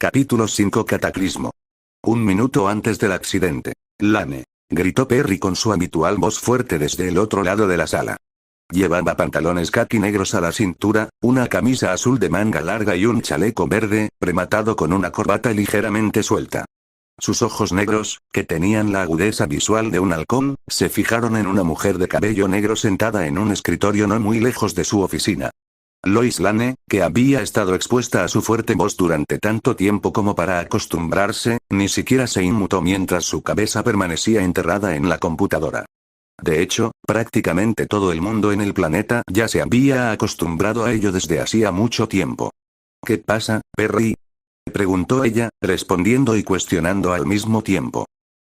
Capítulo 5 Cataclismo. Un minuto antes del accidente. Lane. Gritó Perry con su habitual voz fuerte desde el otro lado de la sala. Llevaba pantalones caqui negros a la cintura, una camisa azul de manga larga y un chaleco verde, rematado con una corbata ligeramente suelta. Sus ojos negros, que tenían la agudeza visual de un halcón, se fijaron en una mujer de cabello negro sentada en un escritorio no muy lejos de su oficina. Lois Lane, que había estado expuesta a su fuerte voz durante tanto tiempo como para acostumbrarse, ni siquiera se inmutó mientras su cabeza permanecía enterrada en la computadora. De hecho, prácticamente todo el mundo en el planeta ya se había acostumbrado a ello desde hacía mucho tiempo. ¿Qué pasa, Perry?, preguntó ella, respondiendo y cuestionando al mismo tiempo.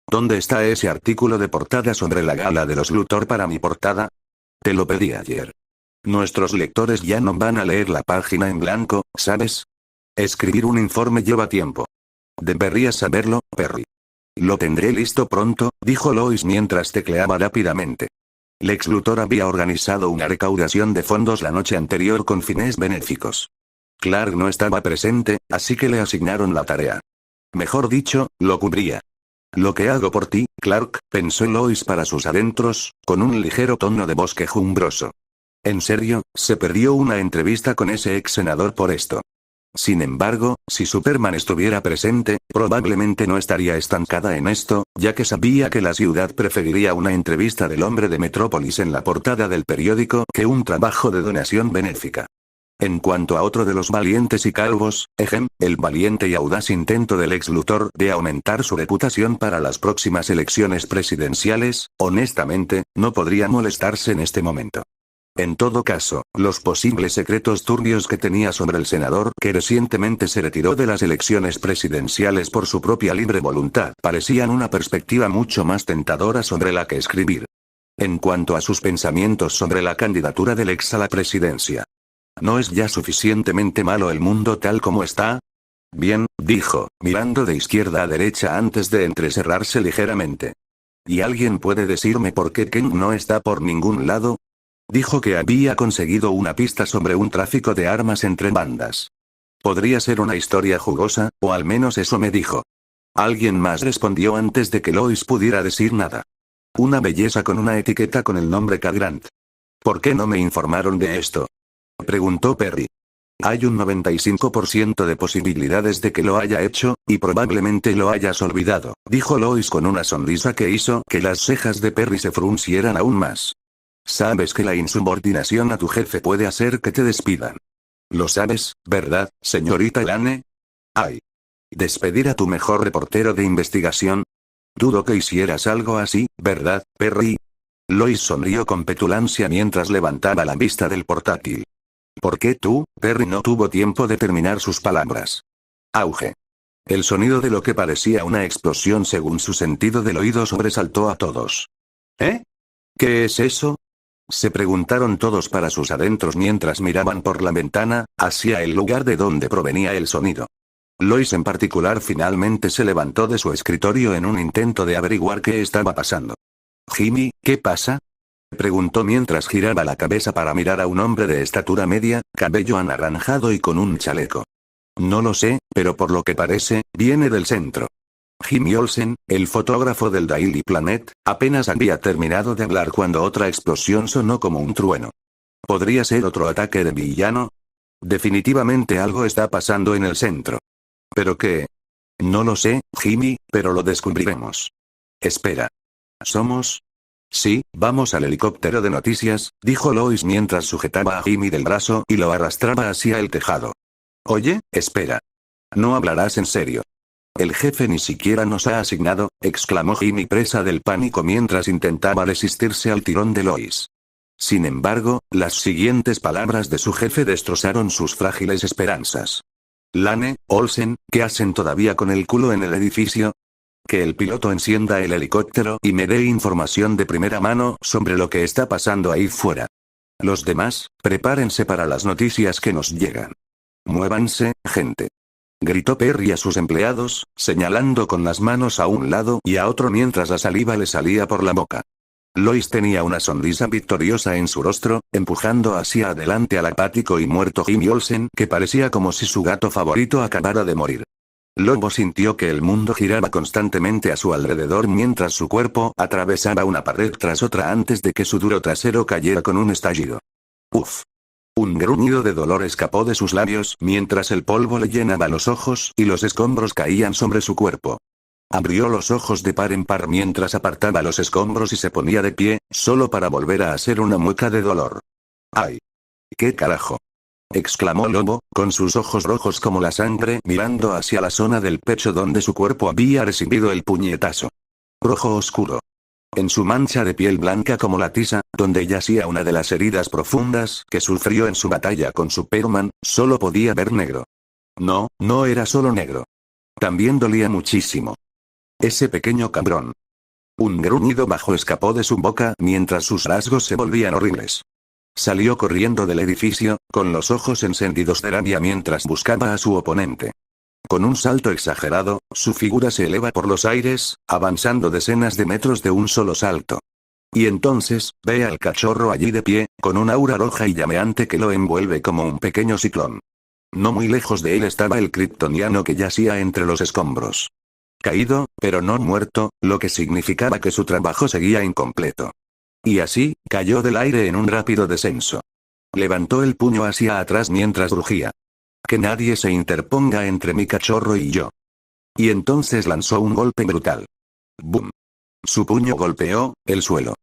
¿Dónde está ese artículo de portada sobre la gala de los Luthor para mi portada? Te lo pedí ayer. Nuestros lectores ya no van a leer la página en blanco, ¿sabes? Escribir un informe lleva tiempo. Deberías saberlo, Perry. Lo tendré listo pronto, dijo Lois mientras tecleaba rápidamente. Lex Luthor había organizado una recaudación de fondos la noche anterior con fines benéficos. Clark no estaba presente, así que le asignaron la tarea. Mejor dicho, lo cubría. Lo que hago por ti, Clark, pensó Lois para sus adentros, con un ligero tono de voz quejumbroso. En serio, se perdió una entrevista con ese ex senador por esto. Sin embargo, si Superman estuviera presente, probablemente no estaría estancada en esto, ya que sabía que la ciudad preferiría una entrevista del hombre de Metrópolis en la portada del periódico que un trabajo de donación benéfica. En cuanto a otro de los valientes y calvos, el valiente y audaz intento del ex Luthor de aumentar su reputación para las próximas elecciones presidenciales, honestamente, no podría molestarse en este momento. En todo caso, los posibles secretos turbios que tenía sobre el senador que recientemente se retiró de las elecciones presidenciales por su propia libre voluntad parecían una perspectiva mucho más tentadora sobre la que escribir. En cuanto a sus pensamientos sobre la candidatura del ex a la presidencia. ¿No es ya suficientemente malo el mundo tal como está? Bien, dijo, mirando de izquierda a derecha antes de entrecerrarse ligeramente. ¿Y alguien puede decirme por qué Ken no está por ningún lado? Dijo que había conseguido una pista sobre un tráfico de armas entre bandas. Podría ser una historia jugosa, o al menos eso me dijo. Alguien más respondió antes de que Lois pudiera decir nada. Una belleza con una etiqueta con el nombre K. Grant. ¿Por qué no me informaron de esto?, preguntó Perry. Hay un 95% de posibilidades de que lo haya hecho, y probablemente lo hayas olvidado, dijo Lois con una sonrisa que hizo que las cejas de Perry se fruncieran aún más. Sabes que la insubordinación a tu jefe puede hacer que te despidan. Lo sabes, ¿verdad, señorita Lane? Ay. ¿Despedir a tu mejor reportero de investigación? Dudo que hicieras algo así, ¿verdad, Perry? Lois sonrió con petulancia mientras levantaba la vista del portátil. ¿Por qué tú, Perry? No tuvo tiempo de terminar sus palabras. Auge. El sonido de lo que parecía una explosión según su sentido del oído sobresaltó a todos. ¿Eh? ¿Qué es eso?, se preguntaron todos para sus adentros mientras miraban por la ventana, hacia el lugar de donde provenía el sonido. Lois en particular finalmente se levantó de su escritorio en un intento de averiguar qué estaba pasando. Jimmy, ¿qué pasa?, preguntó mientras giraba la cabeza para mirar a un hombre de estatura media, cabello anaranjado y con un chaleco. No lo sé, pero por lo que parece, viene del centro. Jimmy Olsen, el fotógrafo del Daily Planet, apenas había terminado de hablar cuando otra explosión sonó como un trueno. ¿Podría ser otro ataque de villano? Definitivamente algo está pasando en el centro. ¿Pero qué? No lo sé, Jimmy, pero lo descubriremos. Espera. ¿Somos? Sí, vamos al helicóptero de noticias, dijo Lois mientras sujetaba a Jimmy del brazo y lo arrastraba hacia el tejado. Oye, espera. ¿No hablarás en serio? El jefe ni siquiera nos ha asignado, exclamó Jimmy presa del pánico mientras intentaba resistirse al tirón de Lois. Sin embargo, las siguientes palabras de su jefe destrozaron sus frágiles esperanzas. Lane, Olsen, ¿qué hacen todavía con el culo en el edificio? Que el piloto encienda el helicóptero y me dé información de primera mano sobre lo que está pasando ahí fuera. Los demás, prepárense para las noticias que nos llegan. Muévanse, gente. Gritó Perry a sus empleados, señalando con las manos a un lado y a otro mientras la saliva le salía por la boca. Lois tenía una sonrisa victoriosa en su rostro, empujando hacia adelante al apático y muerto Jimmy Olsen que parecía como si su gato favorito acabara de morir. Lobo sintió que el mundo giraba constantemente a su alrededor mientras su cuerpo atravesaba una pared tras otra antes de que su duro trasero cayera con un estallido. Uf. Un gruñido de dolor escapó de sus labios mientras el polvo le llenaba los ojos y los escombros caían sobre su cuerpo. Abrió los ojos de par en par mientras apartaba los escombros y se ponía de pie, solo para volver a hacer una mueca de dolor. ¡Ay! ¿Qué carajo? Exclamó Lobo, con sus ojos rojos como la sangre mirando hacia la zona del pecho donde su cuerpo había recibido el puñetazo. Rojo oscuro. En su mancha de piel blanca como la tiza, donde yacía una de las heridas profundas que sufrió en su batalla con Superman, solo podía ver negro. No, no era solo negro. También dolía muchísimo. Ese pequeño cabrón. Un gruñido bajo escapó de su boca mientras sus rasgos se volvían horribles. Salió corriendo del edificio, con los ojos encendidos de rabia mientras buscaba a su oponente. Con un salto exagerado, su figura se eleva por los aires, avanzando decenas de metros de un solo salto. Y entonces, ve al cachorro allí de pie, con un aura roja y llameante que lo envuelve como un pequeño ciclón. No muy lejos de él estaba el kryptoniano que yacía entre los escombros. Caído, pero no muerto, lo que significaba que su trabajo seguía incompleto. Y así, cayó del aire en un rápido descenso. Levantó el puño hacia atrás mientras rugía. Que nadie se interponga entre mi cachorro y yo. Y entonces lanzó un golpe brutal. ¡Bum! Su puño golpeó el suelo.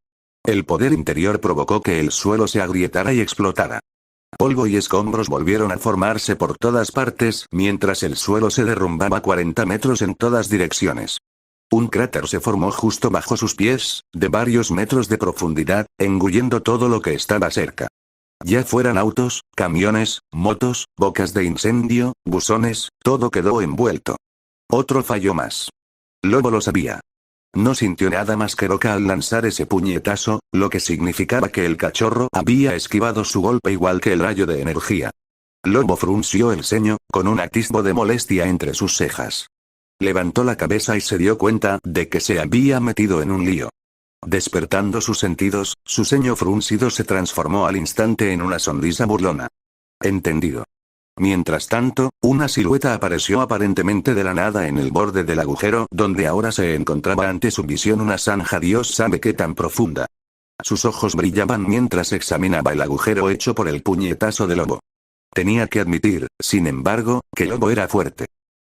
El poder interior provocó que el suelo se agrietara y explotara. Polvo y escombros volvieron a formarse por todas partes mientras el suelo se derrumbaba 40 metros en todas direcciones. Un cráter se formó justo bajo sus pies, de varios metros de profundidad, engullendo todo lo que estaba cerca. Ya fueran autos, camiones, motos, bocas de incendio, buzones, todo quedó envuelto. Otro fallo más. Lobo lo sabía. No sintió nada más que roca al lanzar ese puñetazo, lo que significaba que el cachorro había esquivado su golpe igual que el rayo de energía. Lobo frunció el ceño, con un atisbo de molestia entre sus cejas. Levantó la cabeza y se dio cuenta de que se había metido en un lío. Despertando sus sentidos, su ceño fruncido se transformó al instante en una sonrisa burlona. Entendido. Mientras tanto, una silueta apareció aparentemente de la nada en el borde del agujero donde ahora se encontraba ante su visión una zanja Dios sabe qué tan profunda. Sus ojos brillaban mientras examinaba el agujero hecho por el puñetazo de Lobo. Tenía que admitir, sin embargo, que Lobo era fuerte.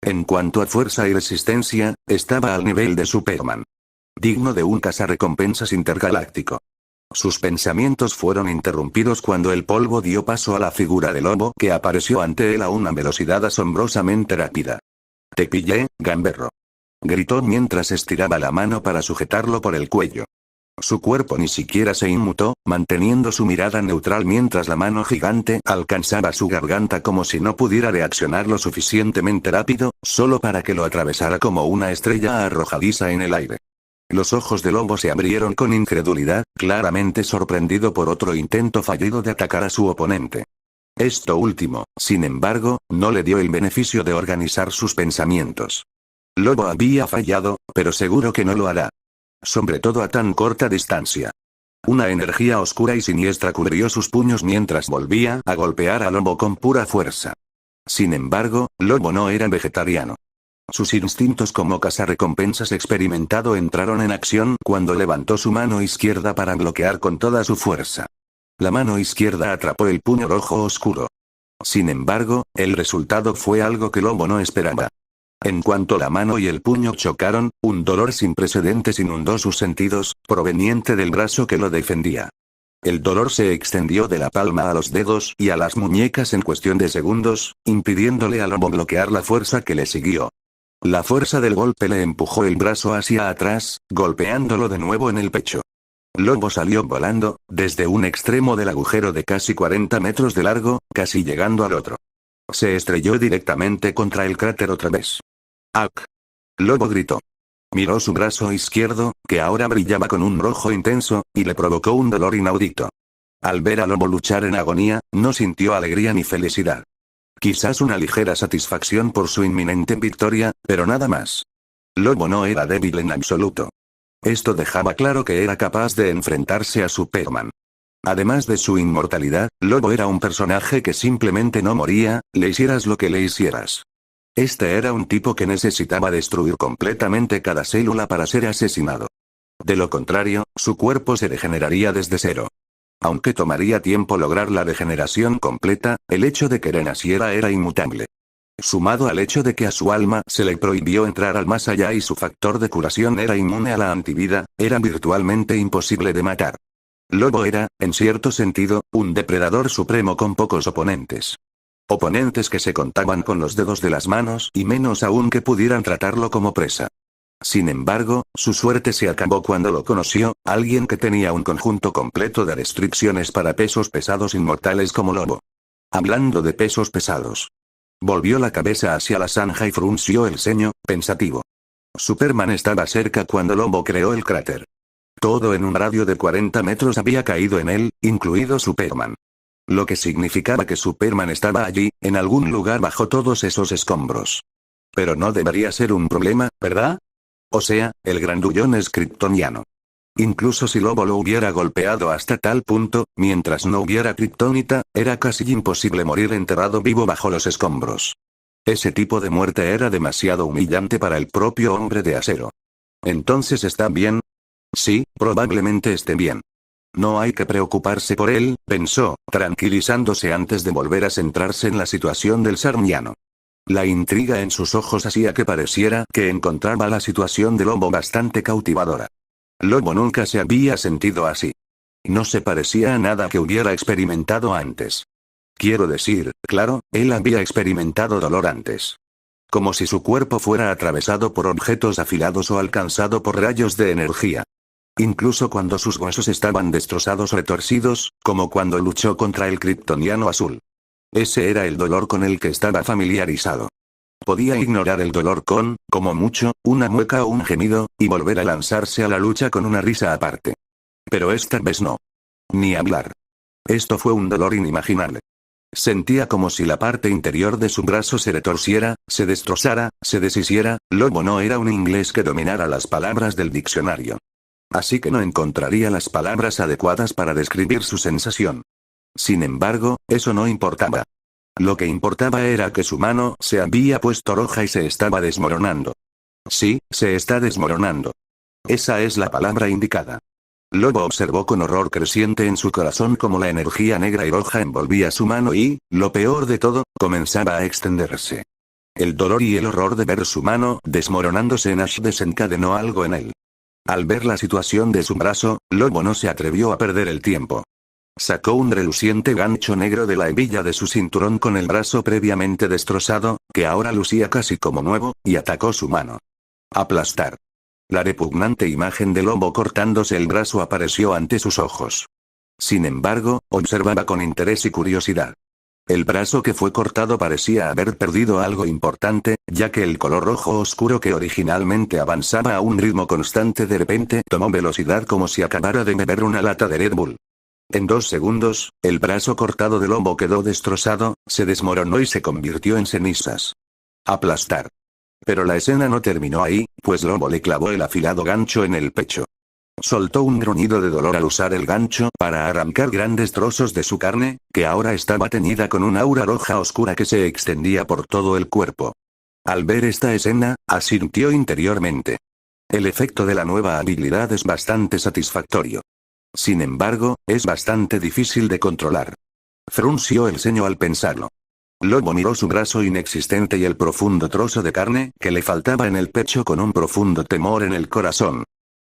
En cuanto a fuerza y resistencia, estaba al nivel de Superman. Digno de un cazarrecompensas intergaláctico. Sus pensamientos fueron interrumpidos cuando el polvo dio paso a la figura de Lobo que apareció ante él a una velocidad asombrosamente rápida. «Te pillé, gamberro», gritó mientras estiraba la mano para sujetarlo por el cuello. Su cuerpo ni siquiera se inmutó, manteniendo su mirada neutral mientras la mano gigante alcanzaba su garganta como si no pudiera reaccionar lo suficientemente rápido, solo para que lo atravesara como una estrella arrojadiza en el aire. Los ojos de Lobo se abrieron con incredulidad, claramente sorprendido por otro intento fallido de atacar a su oponente. Esto último, sin embargo, no le dio el beneficio de organizar sus pensamientos. Lobo había fallado, pero seguro que no lo hará. Sobre todo a tan corta distancia. Una energía oscura y siniestra cubrió sus puños mientras volvía a golpear a Lobo con pura fuerza. Sin embargo, Lobo no era vegetariano. Sus instintos como cazarrecompensas experimentado entraron en acción cuando levantó su mano izquierda para bloquear con toda su fuerza. La mano izquierda atrapó el puño rojo oscuro. Sin embargo, el resultado fue algo que Lobo no esperaba. En cuanto la mano y el puño chocaron, un dolor sin precedentes inundó sus sentidos, proveniente del brazo que lo defendía. El dolor se extendió de la palma a los dedos y a las muñecas en cuestión de segundos, impidiéndole a Lobo bloquear la fuerza que le siguió. La fuerza del golpe le empujó el brazo hacia atrás, golpeándolo de nuevo en el pecho. Lobo salió volando, desde un extremo del agujero de casi 40 metros de largo, casi llegando al otro. Se estrelló directamente contra el cráter otra vez. ¡Ak! Lobo gritó. Miró su brazo izquierdo, que ahora brillaba con un rojo intenso, y le provocó un dolor inaudito. Al ver a Lobo luchar en agonía, no sintió alegría ni felicidad. Quizás una ligera satisfacción por su inminente victoria, pero nada más. Lobo no era débil en absoluto. Esto dejaba claro que era capaz de enfrentarse a Superman. Además de su inmortalidad, Lobo era un personaje que simplemente no moría, le hicieras lo que le hicieras. Este era un tipo que necesitaba destruir completamente cada célula para ser asesinado. De lo contrario, su cuerpo se regeneraría desde cero. Aunque tomaría tiempo lograr la regeneración completa, el hecho de que renaciera era inmutable. Sumado al hecho de que a su alma se le prohibió entrar al más allá y su factor de curación era inmune a la antivida, era virtualmente imposible de matar. Lobo era, en cierto sentido, un depredador supremo con pocos oponentes. Oponentes que se contaban con los dedos de las manos y menos aún que pudieran tratarlo como presa. Sin embargo, su suerte se acabó cuando lo conoció, alguien que tenía un conjunto completo de restricciones para pesos pesados inmortales como Lobo. Hablando de pesos pesados. Volvió la cabeza hacia la zanja y frunció el ceño, pensativo. Superman estaba cerca cuando Lobo creó el cráter. Todo en un radio de 40 metros había caído en él, incluido Superman. Lo que significaba que Superman estaba allí, en algún lugar bajo todos esos escombros. Pero no debería ser un problema, ¿verdad? O sea, el grandullón es kryptoniano. Incluso si Lobo lo hubiera golpeado hasta tal punto, mientras no hubiera kriptonita, era casi imposible morir enterrado vivo bajo los escombros. Ese tipo de muerte era demasiado humillante para el propio hombre de acero. ¿Entonces está bien? Sí, probablemente esté bien. No hay que preocuparse por él, pensó, tranquilizándose antes de volver a centrarse en la situación del sarniano. La intriga en sus ojos hacía que pareciera que encontraba la situación de Lobo bastante cautivadora. Lobo nunca se había sentido así. No se parecía a nada que hubiera experimentado antes. Quiero decir, claro, él había experimentado dolor antes. Como si su cuerpo fuera atravesado por objetos afilados o alcanzado por rayos de energía. Incluso cuando sus huesos estaban destrozados o retorcidos, como cuando luchó contra el kryptoniano azul. Ese era el dolor con el que estaba familiarizado. Podía ignorar el dolor con, como mucho, una mueca o un gemido, y volver a lanzarse a la lucha con una risa aparte. Pero esta vez no. Ni hablar. Esto fue un dolor inimaginable. Sentía como si la parte interior de su brazo se retorciera, se destrozara, se deshiciera. Lobo no era un inglés que dominara las palabras del diccionario. Así que no encontraría las palabras adecuadas para describir su sensación. Sin embargo, eso no importaba. Lo que importaba era que su mano se había puesto roja y se estaba desmoronando. Sí, se está desmoronando. Esa es la palabra indicada. Lobo observó con horror creciente en su corazón cómo la energía negra y roja envolvía su mano y, lo peor de todo, comenzaba a extenderse. El dolor y el horror de ver su mano desmoronándose en Ash desencadenó algo en él. Al ver la situación de su brazo, Lobo no se atrevió a perder el tiempo. Sacó un reluciente gancho negro de la hebilla de su cinturón con el brazo previamente destrozado, que ahora lucía casi como nuevo, y atacó su mano. Aplastar. La repugnante imagen de Lobo cortándose el brazo apareció ante sus ojos. Sin embargo, observaba con interés y curiosidad. El brazo que fue cortado parecía haber perdido algo importante, ya que el color rojo oscuro que originalmente avanzaba a un ritmo constante de repente tomó velocidad como si acabara de beber una lata de Red Bull. En 2 segundos, el brazo cortado de Lobo quedó destrozado, se desmoronó y se convirtió en cenizas. Aplastar. Pero la escena no terminó ahí, pues Lobo le clavó el afilado gancho en el pecho. Soltó un gruñido de dolor al usar el gancho para arrancar grandes trozos de su carne, que ahora estaba teñida con un aura roja oscura que se extendía por todo el cuerpo. Al ver esta escena, asintió interiormente. El efecto de la nueva habilidad es bastante satisfactorio. Sin embargo, es bastante difícil de controlar. Frunció el ceño al pensarlo. Lobo miró su brazo inexistente y el profundo trozo de carne que le faltaba en el pecho con un profundo temor en el corazón.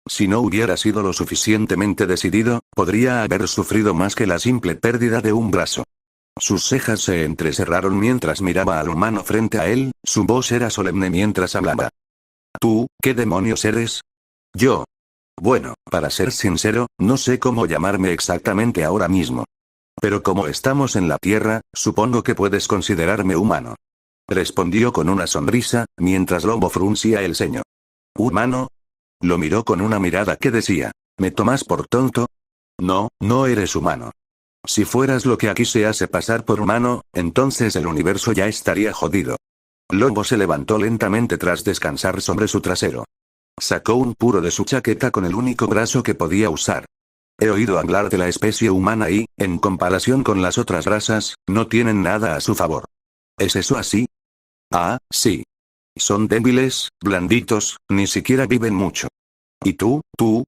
Si no hubiera sido lo suficientemente decidido, podría haber sufrido más que la simple pérdida de un brazo. Sus cejas se entrecerraron mientras miraba al humano frente a él, su voz era solemne mientras hablaba. ¿Tú, qué demonios eres? Yo. Bueno, para ser sincero, no sé cómo llamarme exactamente ahora mismo. Pero como estamos en la Tierra, supongo que puedes considerarme humano. Respondió con una sonrisa, mientras Lobo fruncía el ceño. ¿Humano? Lo miró con una mirada que decía, ¿me tomas por tonto? No, no eres humano. Si fueras lo que aquí se hace pasar por humano, entonces el universo ya estaría jodido. Lobo se levantó lentamente tras descansar sobre su trasero. Sacó un puro de su chaqueta con el único brazo que podía usar. He oído hablar de la especie humana y, en comparación con las otras razas, no tienen nada a su favor. ¿Es eso así? Ah, sí. Son débiles, blanditos, ni siquiera viven mucho. ¿Y tú,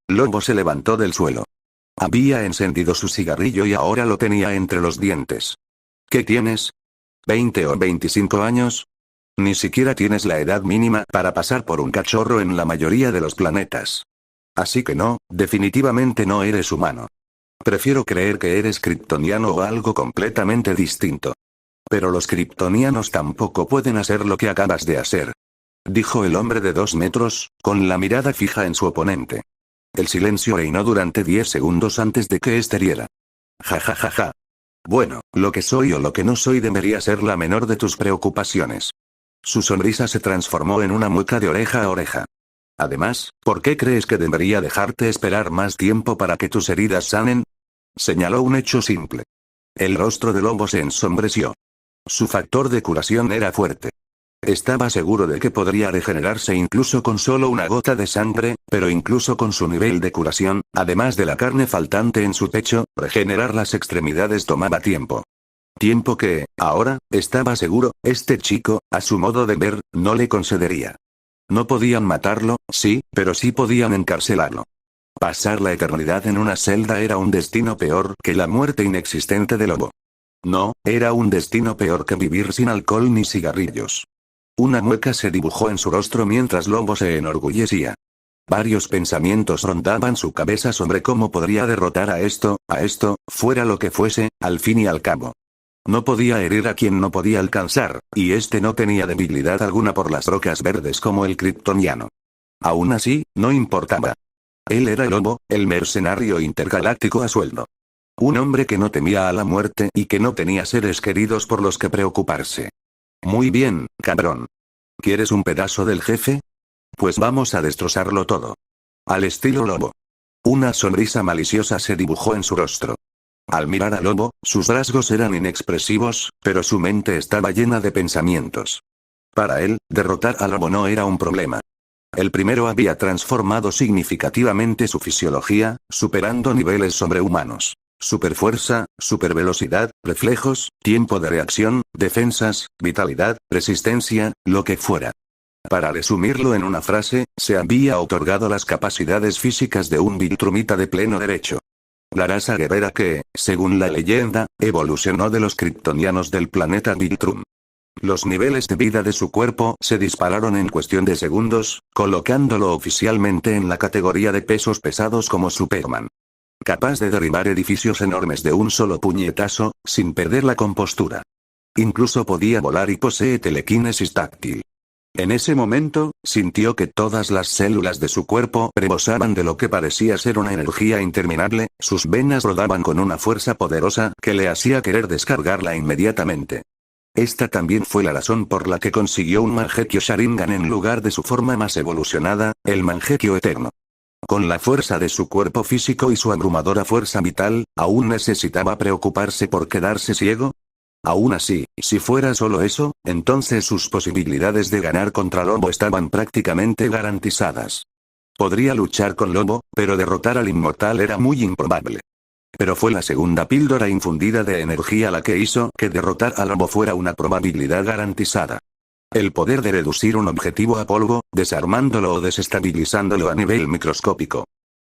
Lobo se levantó del suelo? Había encendido su cigarrillo y ahora lo tenía entre los dientes. ¿Qué tienes? ¿20 o 25 años? Ni siquiera tienes la edad mínima para pasar por un cachorro en la mayoría de los planetas. Así que no, definitivamente no eres humano. Prefiero creer que eres kryptoniano o algo completamente distinto. Pero los kryptonianos tampoco pueden hacer lo que acabas de hacer. Dijo el hombre de 2 metros, con la mirada fija en su oponente. El silencio reinó durante 10 segundos antes de que éste riera. Ja ja ja ja. Bueno, lo que soy o lo que no soy debería ser la menor de tus preocupaciones. Su sonrisa se transformó en una mueca de oreja a oreja. Además, ¿por qué crees que debería dejarte esperar más tiempo para que tus heridas sanen? Señaló un hecho simple. El rostro de Lobo se ensombreció. Su factor de curación era fuerte. Estaba seguro de que podría regenerarse incluso con solo una gota de sangre, pero incluso con su nivel de curación, además de la carne faltante en su pecho, regenerar las extremidades tomaba tiempo. Tiempo que, ahora, estaba seguro, este chico, a su modo de ver, no le concedería. No podían matarlo, sí, pero sí podían encarcelarlo. Pasar la eternidad en una celda era un destino peor que la muerte inexistente de Lobo. No, era un destino peor que vivir sin alcohol ni cigarrillos. Una mueca se dibujó en su rostro mientras Lobo se enorgullecía. Varios pensamientos rondaban su cabeza sobre cómo podría derrotar a esto, fuera lo que fuese, al fin y al cabo. No podía herir a quien no podía alcanzar, y este no tenía debilidad alguna por las rocas verdes como el kryptoniano. Aún así, no importaba. Él era el Lobo, el mercenario intergaláctico a sueldo. Un hombre que no temía a la muerte y que no tenía seres queridos por los que preocuparse. Muy bien, cabrón. ¿Quieres un pedazo del jefe? Pues vamos a destrozarlo todo. Al estilo Lobo. Una sonrisa maliciosa se dibujó en su rostro. Al mirar a Lobo, sus rasgos eran inexpresivos, pero su mente estaba llena de pensamientos. Para él, derrotar a Lobo no era un problema. El primero había transformado significativamente su fisiología, superando niveles sobrehumanos. Superfuerza, supervelocidad, reflejos, tiempo de reacción, defensas, vitalidad, resistencia, lo que fuera. Para resumirlo en una frase, se había otorgado las capacidades físicas de un Viltrumita de pleno derecho. La raza guerrera que, según la leyenda, evolucionó de los kryptonianos del planeta Viltrum. Los niveles de vida de su cuerpo se dispararon en cuestión de segundos, colocándolo oficialmente en la categoría de pesos pesados como Superman. Capaz de derribar edificios enormes de un solo puñetazo, sin perder la compostura. Incluso podía volar y posee telequinesis táctil. En ese momento, sintió que todas las células de su cuerpo rebosaban de lo que parecía ser una energía interminable, sus venas rodaban con una fuerza poderosa que le hacía querer descargarla inmediatamente. Esta también fue la razón por la que consiguió un Mangekyo Sharingan en lugar de su forma más evolucionada, el Mangekyo Eterno. Con la fuerza de su cuerpo físico y su abrumadora fuerza vital, ¿aún necesitaba preocuparse por quedarse ciego? Aún así, si fuera solo eso, entonces sus posibilidades de ganar contra Lobo estaban prácticamente garantizadas. Podría luchar con Lobo, pero derrotar al inmortal era muy improbable. Pero fue la segunda píldora infundida de energía la que hizo que derrotar a Lobo fuera una probabilidad garantizada. El poder de reducir un objetivo a polvo, desarmándolo o desestabilizándolo a nivel microscópico.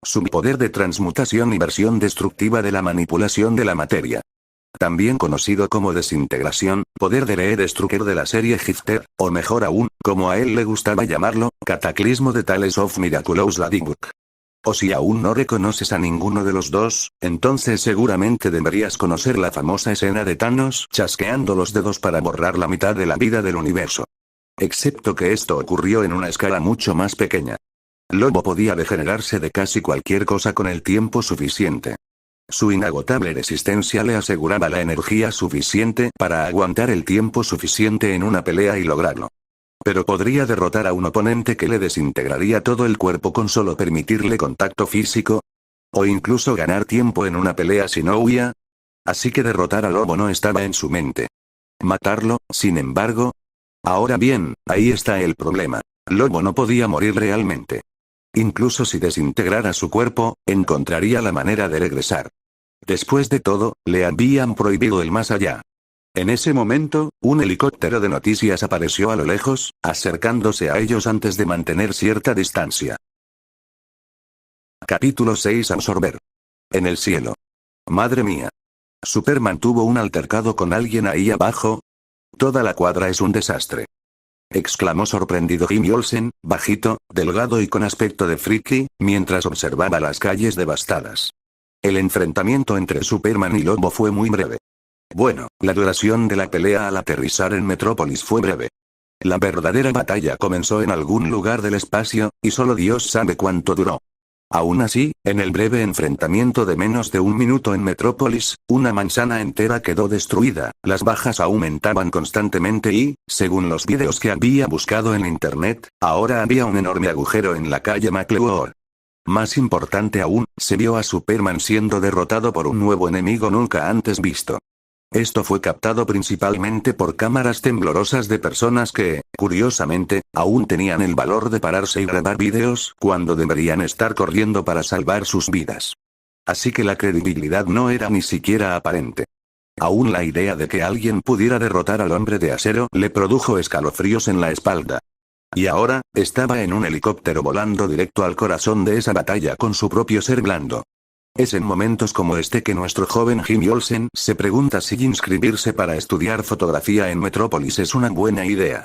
Su poder de transmutación y versión destructiva de la manipulación de la materia. También conocido como desintegración, poder de Redestrucker de la serie Gifted, o mejor aún, como a él le gustaba llamarlo, cataclismo de Tales of Miraculous Ladybug. O si aún no reconoces a ninguno de los dos, entonces seguramente deberías conocer la famosa escena de Thanos chasqueando los dedos para borrar la mitad de la vida del universo. Excepto que esto ocurrió en una escala mucho más pequeña. Lobo podía degenerarse de casi cualquier cosa con el tiempo suficiente. Su inagotable resistencia le aseguraba la energía suficiente para aguantar el tiempo suficiente en una pelea y lograrlo. Pero podría derrotar a un oponente que le desintegraría todo el cuerpo con solo permitirle contacto físico. O incluso ganar tiempo en una pelea si no huía. Así que derrotar a Lobo no estaba en su mente. Matarlo, sin embargo. Ahora bien, ahí está el problema. Lobo no podía morir realmente. Incluso si desintegrara su cuerpo, encontraría la manera de regresar. Después de todo, le habían prohibido el más allá. En ese momento, un helicóptero de noticias apareció a lo lejos, acercándose a ellos antes de mantener cierta distancia. Capítulo 6. Absorber. En el cielo. Madre mía. ¿Superman tuvo un altercado con alguien ahí abajo? Toda la cuadra es un desastre. Exclamó sorprendido Jimmy Olsen, bajito, delgado y con aspecto de friki, mientras observaba las calles devastadas. El enfrentamiento entre Superman y Lobo fue muy breve. Bueno, la duración de la pelea al aterrizar en Metrópolis fue breve. La verdadera batalla comenzó en algún lugar del espacio, y solo Dios sabe cuánto duró. Aún así, en el breve enfrentamiento de menos de un minuto en Metrópolis, una manzana entera quedó destruida, las bajas aumentaban constantemente y, según los vídeos que había buscado en internet, ahora había un enorme agujero en la calle McLeod. Más importante aún, se vio a Superman siendo derrotado por un nuevo enemigo nunca antes visto. Esto fue captado principalmente por cámaras temblorosas de personas que, curiosamente, aún tenían el valor de pararse y grabar vídeos cuando deberían estar corriendo para salvar sus vidas. Así que la credibilidad no era ni siquiera aparente. Aún la idea de que alguien pudiera derrotar al hombre de acero le produjo escalofríos en la espalda. Y ahora, estaba en un helicóptero volando directo al corazón de esa batalla con su propio ser blando. Es en momentos como este que nuestro joven Jimmy Olsen se pregunta si inscribirse para estudiar fotografía en Metrópolis es una buena idea.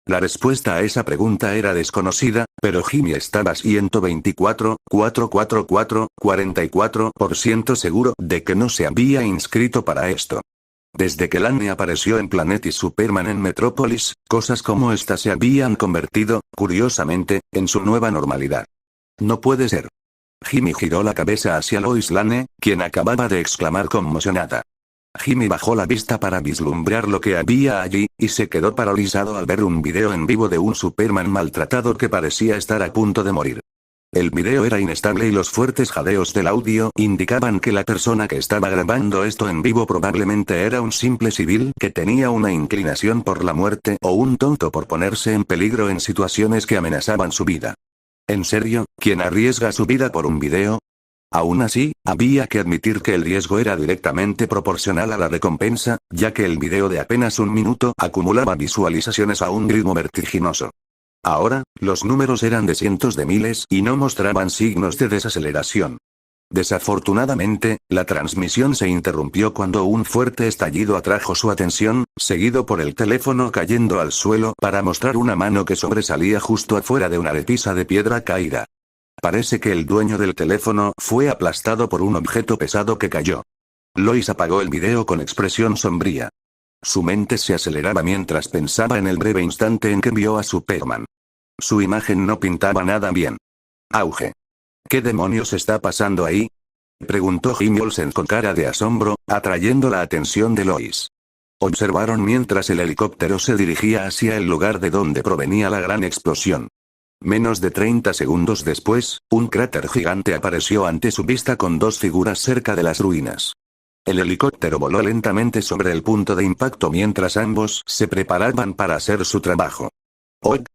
La respuesta a esa pregunta era desconocida, pero Jimmy estaba 124,444,44% seguro de que no se había inscrito para esto. Desde que Lane apareció en Planet y Superman en Metrópolis, cosas como esta se habían convertido, curiosamente, en su nueva normalidad. No puede ser. Jimmy giró la cabeza hacia Lois Lane, quien acababa de exclamar conmocionada. Jimmy bajó la vista para vislumbrar lo que había allí, y se quedó paralizado al ver un video en vivo de un Superman maltratado que parecía estar a punto de morir. El video era inestable y los fuertes jadeos del audio indicaban que la persona que estaba grabando esto en vivo probablemente era un simple civil que tenía una inclinación por la muerte o un tonto por ponerse en peligro en situaciones que amenazaban su vida. ¿En serio, quién arriesga su vida por un video? Aún así, había que admitir que el riesgo era directamente proporcional a la recompensa, ya que el video de apenas un minuto acumulaba visualizaciones a un ritmo vertiginoso. Ahora, los números eran de cientos de miles y no mostraban signos de desaceleración. Desafortunadamente, la transmisión se interrumpió cuando un fuerte estallido atrajo su atención, seguido por el teléfono cayendo al suelo para mostrar una mano que sobresalía justo afuera de una repisa de piedra caída. Parece que el dueño del teléfono fue aplastado por un objeto pesado que cayó. Lois apagó el video con expresión sombría. Su mente se aceleraba mientras pensaba en el breve instante en que vio a Superman. Su imagen no pintaba nada bien. Auge. ¿Qué demonios está pasando ahí? Preguntó Jimmy Olsen con cara de asombro, atrayendo la atención de Lois. Observaron mientras el helicóptero se dirigía hacia el lugar de donde provenía la gran explosión. Menos de 30 segundos después, un cráter gigante apareció ante su vista con dos figuras cerca de las ruinas. El helicóptero voló lentamente sobre el punto de impacto mientras ambos se preparaban para hacer su trabajo.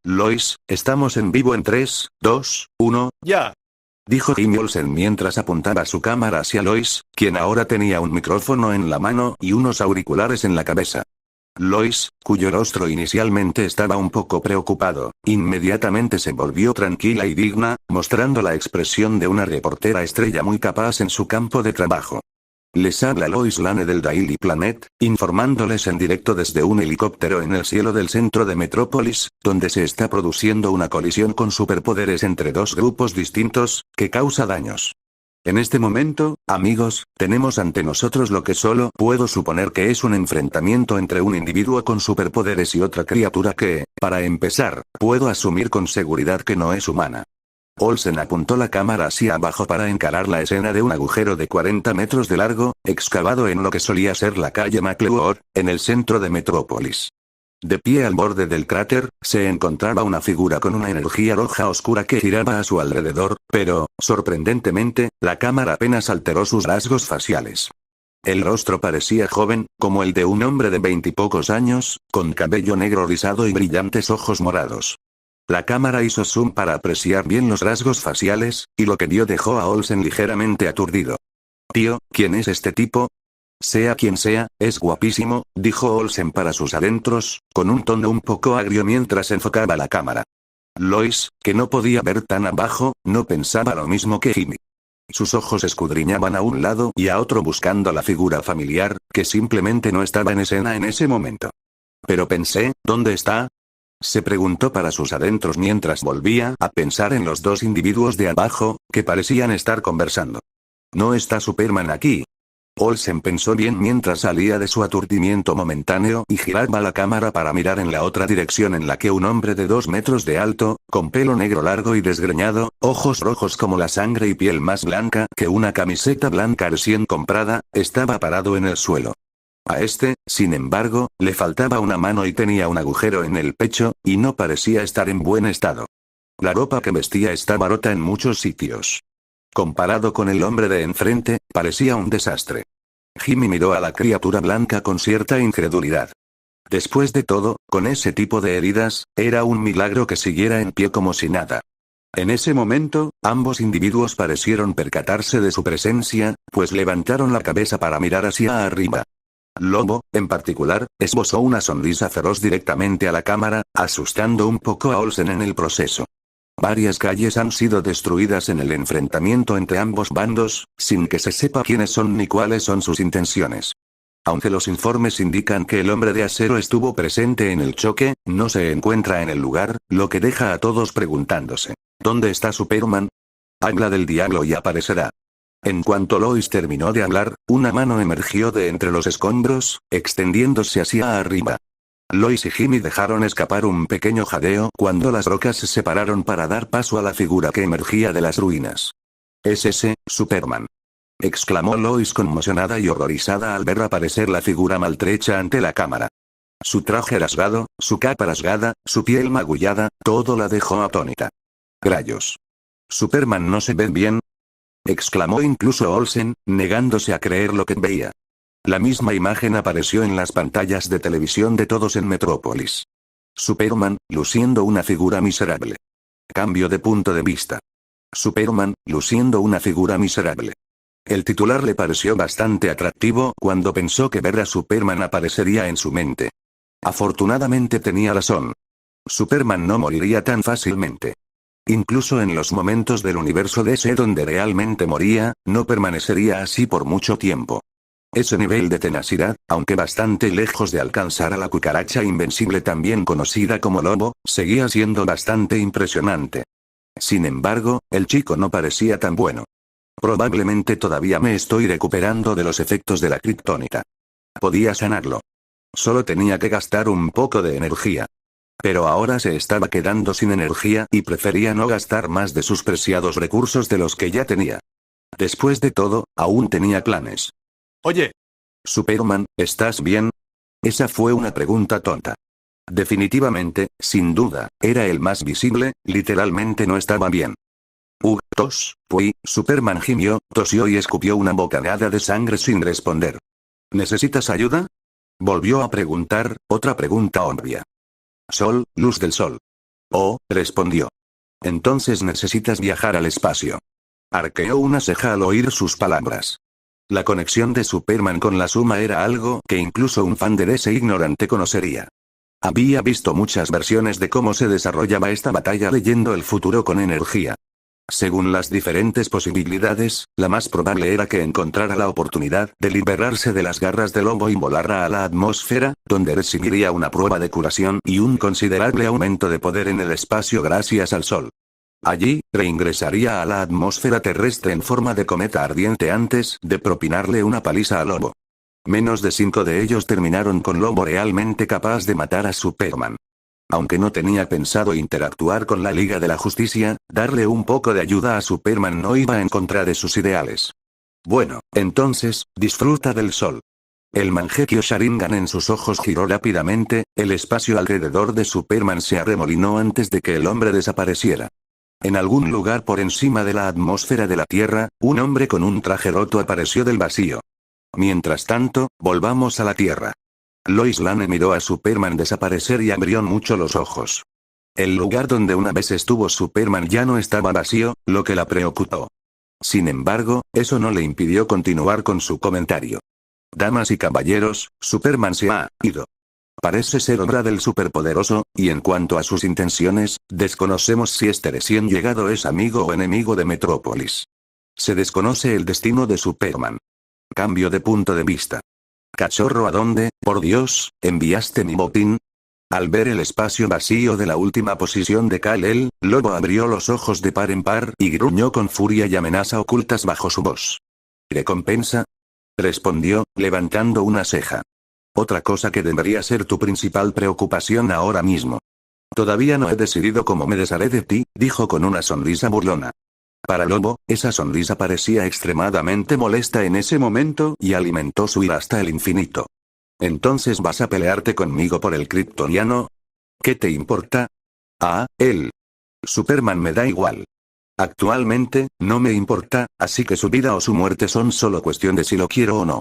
Lois, estamos en vivo en 3, 2, 1, ya. Dijo Jimmy Olsen mientras apuntaba su cámara hacia Lois, quien ahora tenía un micrófono en la mano y unos auriculares en la cabeza. Lois, cuyo rostro inicialmente estaba un poco preocupado, inmediatamente se volvió tranquila y digna, mostrando la expresión de una reportera estrella muy capaz en su campo de trabajo. Les habla Lois Lane del Daily Planet, informándoles en directo desde un helicóptero en el cielo del centro de Metrópolis, donde se está produciendo una colisión con superpoderes entre dos grupos distintos, que causa daños. En este momento, amigos, tenemos ante nosotros lo que solo puedo suponer que es un enfrentamiento entre un individuo con superpoderes y otra criatura que, para empezar, puedo asumir con seguridad que no es humana. Olsen apuntó la cámara hacia abajo para encarar la escena de un agujero de 40 metros de largo, excavado en lo que solía ser la calle McLeod, en el centro de Metrópolis. De pie al borde del cráter, se encontraba una figura con una energía roja oscura que giraba a su alrededor, pero, sorprendentemente, la cámara apenas alteró sus rasgos faciales. El rostro parecía joven, como el de un hombre de 20 y pocos años, con cabello negro rizado y brillantes ojos morados. La cámara hizo zoom para apreciar bien los rasgos faciales, y lo que vio dejó a Olsen ligeramente aturdido. «Tío, ¿quién es este tipo?», Sea quien sea, es guapísimo, dijo Olsen para sus adentros, con un tono un poco agrio mientras enfocaba la cámara. Lois, que no podía ver tan abajo, no pensaba lo mismo que Jimmy. Sus ojos escudriñaban a un lado y a otro buscando la figura familiar, que simplemente no estaba en escena en ese momento. Pero pensé, ¿dónde está? Se preguntó para sus adentros mientras volvía a pensar en los dos individuos de abajo, que parecían estar conversando. No está Superman aquí. Olsen pensó bien mientras salía de su aturdimiento momentáneo y giraba la cámara para mirar en la otra dirección en la que un hombre de 2 metros de alto, con pelo negro largo y desgreñado, ojos rojos como la sangre y piel más blanca que una camiseta blanca recién comprada, estaba parado en el suelo. A este, sin embargo, le faltaba una mano y tenía un agujero en el pecho, y no parecía estar en buen estado. La ropa que vestía estaba rota en muchos sitios. Comparado con el hombre de enfrente, parecía un desastre. Jimmy miró a la criatura blanca con cierta incredulidad. Después de todo, con ese tipo de heridas, era un milagro que siguiera en pie como si nada. En ese momento, ambos individuos parecieron percatarse de su presencia, pues levantaron la cabeza para mirar hacia arriba. Lobo, en particular, esbozó una sonrisa feroz directamente a la cámara, asustando un poco a Olsen en el proceso. Varias calles han sido destruidas en el enfrentamiento entre ambos bandos, sin que se sepa quiénes son ni cuáles son sus intenciones. Aunque los informes indican que el hombre de acero estuvo presente en el choque, no se encuentra en el lugar, lo que deja a todos preguntándose, ¿dónde está Superman? Habla del diablo y aparecerá. En cuanto Lois terminó de hablar, una mano emergió de entre los escombros, extendiéndose hacia arriba. Lois y Jimmy dejaron escapar un pequeño jadeo cuando las rocas se separaron para dar paso a la figura que emergía de las ruinas. «Es ese, Superman», exclamó Lois conmocionada y horrorizada al ver aparecer la figura maltrecha ante la cámara. Su traje rasgado, su capa rasgada, su piel magullada, todo la dejó atónita. «Rayos. ¿Superman no se ve bien?», exclamó incluso Olsen, negándose a creer lo que veía. La misma imagen apareció en las pantallas de televisión de todos en Metrópolis. Superman, luciendo una figura miserable. Cambio de punto de vista. Superman, luciendo una figura miserable. El titular le pareció bastante atractivo cuando pensó que ver a Superman aparecería en su mente. Afortunadamente tenía razón. Superman no moriría tan fácilmente. Incluso en los momentos del universo DC donde realmente moría, no permanecería así por mucho tiempo. Ese nivel de tenacidad, aunque bastante lejos de alcanzar a la cucaracha invencible también conocida como Lobo, seguía siendo bastante impresionante. Sin embargo, el chico no parecía tan bueno. Probablemente todavía me estoy recuperando de los efectos de la kriptonita. Podía sanarlo. Solo tenía que gastar un poco de energía. Pero ahora se estaba quedando sin energía y prefería no gastar más de sus preciados recursos de los que ya tenía. Después de todo, aún tenía planes. Oye. Superman, ¿estás bien? Esa fue una pregunta tonta. Definitivamente, sin duda, era el más visible, literalmente no estaba bien. Superman gimió, tosió y escupió una bocanada de sangre sin responder. ¿Necesitas ayuda? Volvió a preguntar, otra pregunta obvia. Sol, luz del sol. Oh, respondió. Entonces necesitas viajar al espacio. Arqueó una ceja al oír sus palabras. La conexión de Superman con la Suma era algo que incluso un fan de DC ignorante conocería. Había visto muchas versiones de cómo se desarrollaba esta batalla leyendo el futuro con energía. Según las diferentes posibilidades, la más probable era que encontrara la oportunidad de liberarse de las garras del lobo y volara a la atmósfera, donde recibiría una prueba de curación y un considerable aumento de poder en el espacio gracias al Sol. Allí, reingresaría a la atmósfera terrestre en forma de cometa ardiente antes de propinarle una paliza al lobo. Menos de 5 de ellos terminaron con Lobo realmente capaz de matar a Superman. Aunque no tenía pensado interactuar con la Liga de la Justicia, darle un poco de ayuda a Superman no iba en contra de sus ideales. Bueno, entonces, disfruta del sol. El Mangekyo Sharingan en sus ojos giró rápidamente, el espacio alrededor de Superman se arremolinó antes de que el hombre desapareciera. En algún lugar por encima de la atmósfera de la Tierra, un hombre con un traje roto apareció del vacío. Mientras tanto, volvamos a la Tierra. Lois Lane miró a Superman desaparecer y abrió mucho los ojos. El lugar donde una vez estuvo Superman ya no estaba vacío, lo que la preocupó. Sin embargo, eso no le impidió continuar con su comentario. Damas y caballeros, Superman se ha ido. Parece ser obra del superpoderoso, y en cuanto a sus intenciones, desconocemos si este recién llegado es amigo o enemigo de Metrópolis. Se desconoce el destino de Superman. Cambio de punto de vista. Cachorro, ¿a dónde, por Dios, enviaste mi botín? Al ver el espacio vacío de la última posición de Kal-El, Lobo abrió los ojos de par en par y gruñó con furia y amenaza ocultas bajo su voz. ¿Recompensa? Respondió, levantando una ceja. Otra cosa que debería ser tu principal preocupación ahora mismo. Todavía no he decidido cómo me desharé de ti, dijo con una sonrisa burlona. Para Lobo, esa sonrisa parecía extremadamente molesta en ese momento y alimentó su ira hasta el infinito. ¿Entonces vas a pelearte conmigo por el kryptoniano? ¿Qué te importa? Ah, él. Superman me da igual. Actualmente, no me importa, así que su vida o su muerte son solo cuestión de si lo quiero o no.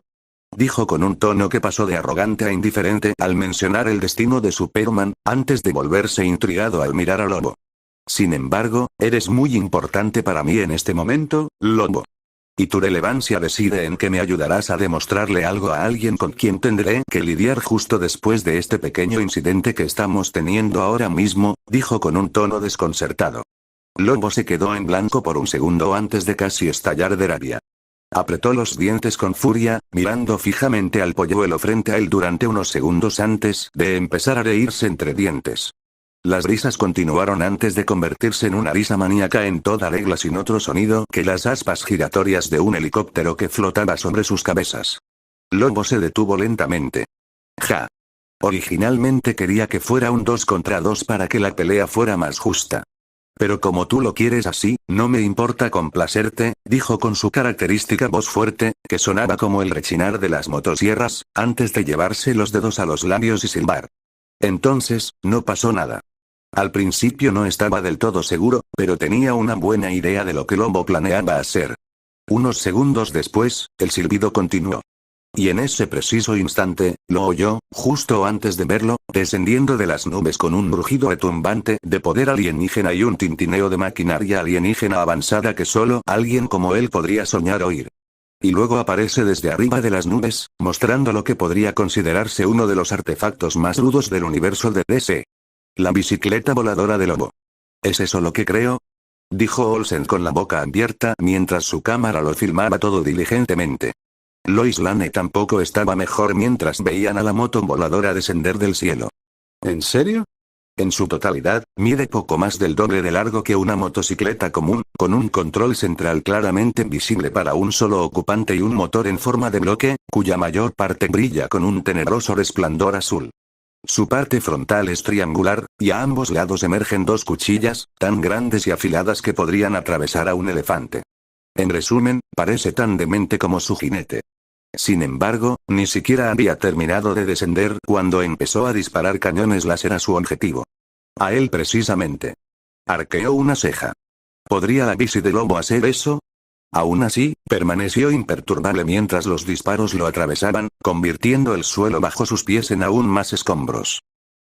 Dijo con un tono que pasó de arrogante a indiferente al mencionar el destino de Superman, antes de volverse intrigado al mirar a Lobo. Sin embargo, eres muy importante para mí en este momento, Lobo. Y tu relevancia reside en que me ayudarás a demostrarle algo a alguien con quien tendré que lidiar justo después de este pequeño incidente que estamos teniendo ahora mismo, dijo con un tono desconcertado. Lobo se quedó en blanco por un segundo antes de casi estallar de rabia. Apretó los dientes con furia, mirando fijamente al polluelo frente a él durante unos segundos antes de empezar a reírse entre dientes. Las risas continuaron antes de convertirse en una risa maníaca en toda regla sin otro sonido que las aspas giratorias de un helicóptero que flotaba sobre sus cabezas. Lobo se detuvo lentamente. Ja. Originalmente quería que fuera un 2 contra 2 para que la pelea fuera más justa. Pero como tú lo quieres así, no me importa complacerte, dijo con su característica voz fuerte, que sonaba como el rechinar de las motosierras, antes de llevarse los dedos a los labios y silbar. Entonces, no pasó nada. Al principio no estaba del todo seguro, pero tenía una buena idea de lo que Lobo planeaba hacer. Unos segundos después, el silbido continuó. Y en ese preciso instante, lo oyó, justo antes de verlo, descendiendo de las nubes con un rugido retumbante de poder alienígena y un tintineo de maquinaria alienígena avanzada que solo alguien como él podría soñar oír. Y luego aparece desde arriba de las nubes, mostrando lo que podría considerarse uno de los artefactos más rudos del universo de DC. La bicicleta voladora de Lobo. ¿Es eso lo que creo? Dijo Olsen con la boca abierta mientras su cámara lo filmaba todo diligentemente. Lois Lane tampoco estaba mejor mientras veían a la moto voladora descender del cielo. ¿En serio? En su totalidad, mide poco más del doble de largo que una motocicleta común, con un control central claramente visible para un solo ocupante y un motor en forma de bloque, cuya mayor parte brilla con un tenebroso resplandor azul. Su parte frontal es triangular, y a ambos lados emergen dos cuchillas, tan grandes y afiladas que podrían atravesar a un elefante. En resumen, parece tan demente como su jinete. Sin embargo, ni siquiera había terminado de descender cuando empezó a disparar cañones láser a su objetivo. A él precisamente. Arqueó una ceja. ¿Podría la bici de Lobo hacer eso? Aún así, permaneció imperturbable mientras los disparos lo atravesaban, convirtiendo el suelo bajo sus pies en aún más escombros.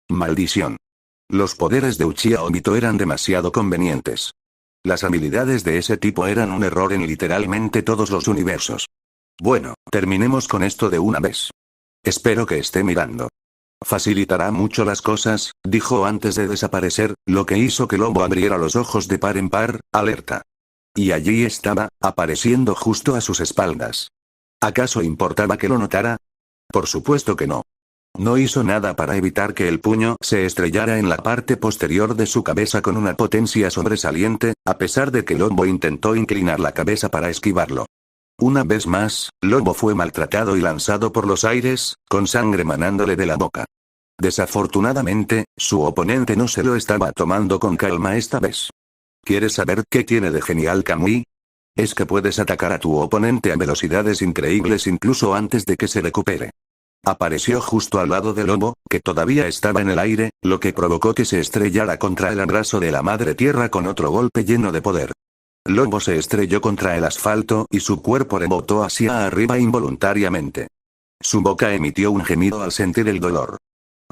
Maldición. Los poderes de Uchiha Obito eran demasiado convenientes. Las habilidades de ese tipo eran un error en literalmente todos los universos. Bueno, terminemos con esto de una vez. Espero que esté mirando. Facilitará mucho las cosas, dijo antes de desaparecer, lo que hizo que Lobo abriera los ojos de par en par, alerta. Y allí estaba, apareciendo justo a sus espaldas. ¿Acaso importaba que lo notara? Por supuesto que no. No hizo nada para evitar que el puño se estrellara en la parte posterior de su cabeza con una potencia sobresaliente, a pesar de que Lobo intentó inclinar la cabeza para esquivarlo. Una vez más, Lobo fue maltratado y lanzado por los aires, con sangre manándole de la boca. Desafortunadamente, su oponente no se lo estaba tomando con calma esta vez. ¿Quieres saber qué tiene de genial Kamui? Es que puedes atacar a tu oponente a velocidades increíbles incluso antes de que se recupere. Apareció justo al lado de Lobo, que todavía estaba en el aire, lo que provocó que se estrellara contra el abrazo de la madre tierra con otro golpe lleno de poder. Lobo se estrelló contra el asfalto y su cuerpo rebotó hacia arriba involuntariamente. Su boca emitió un gemido al sentir el dolor.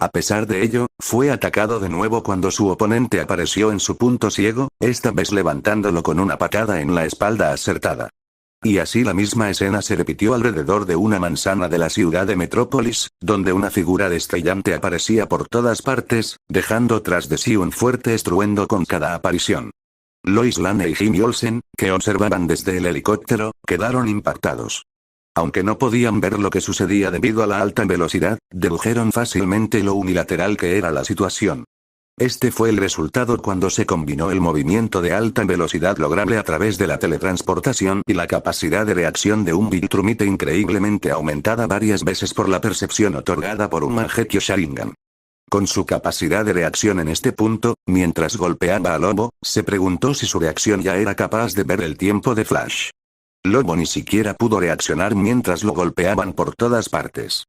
A pesar de ello, fue atacado de nuevo cuando su oponente apareció en su punto ciego, esta vez levantándolo con una patada en la espalda acertada. Y así la misma escena se repitió alrededor de una manzana de la ciudad de Metrópolis, donde una figura destellante aparecía por todas partes, dejando tras de sí un fuerte estruendo con cada aparición. Lois Lane y Jimmy Olsen, que observaban desde el helicóptero, quedaron impactados. Aunque no podían ver lo que sucedía debido a la alta velocidad, dedujeron fácilmente lo unilateral que era la situación. Este fue el resultado cuando se combinó el movimiento de alta velocidad lograble a través de la teletransportación y la capacidad de reacción de un Viltrumite increíblemente aumentada varias veces por la percepción otorgada por un Mangekyo Sharingan. Con su capacidad de reacción en este punto, mientras golpeaba a Lobo, se preguntó si su reacción ya era capaz de ver el tiempo de Flash. Lobo ni siquiera pudo reaccionar mientras lo golpeaban por todas partes.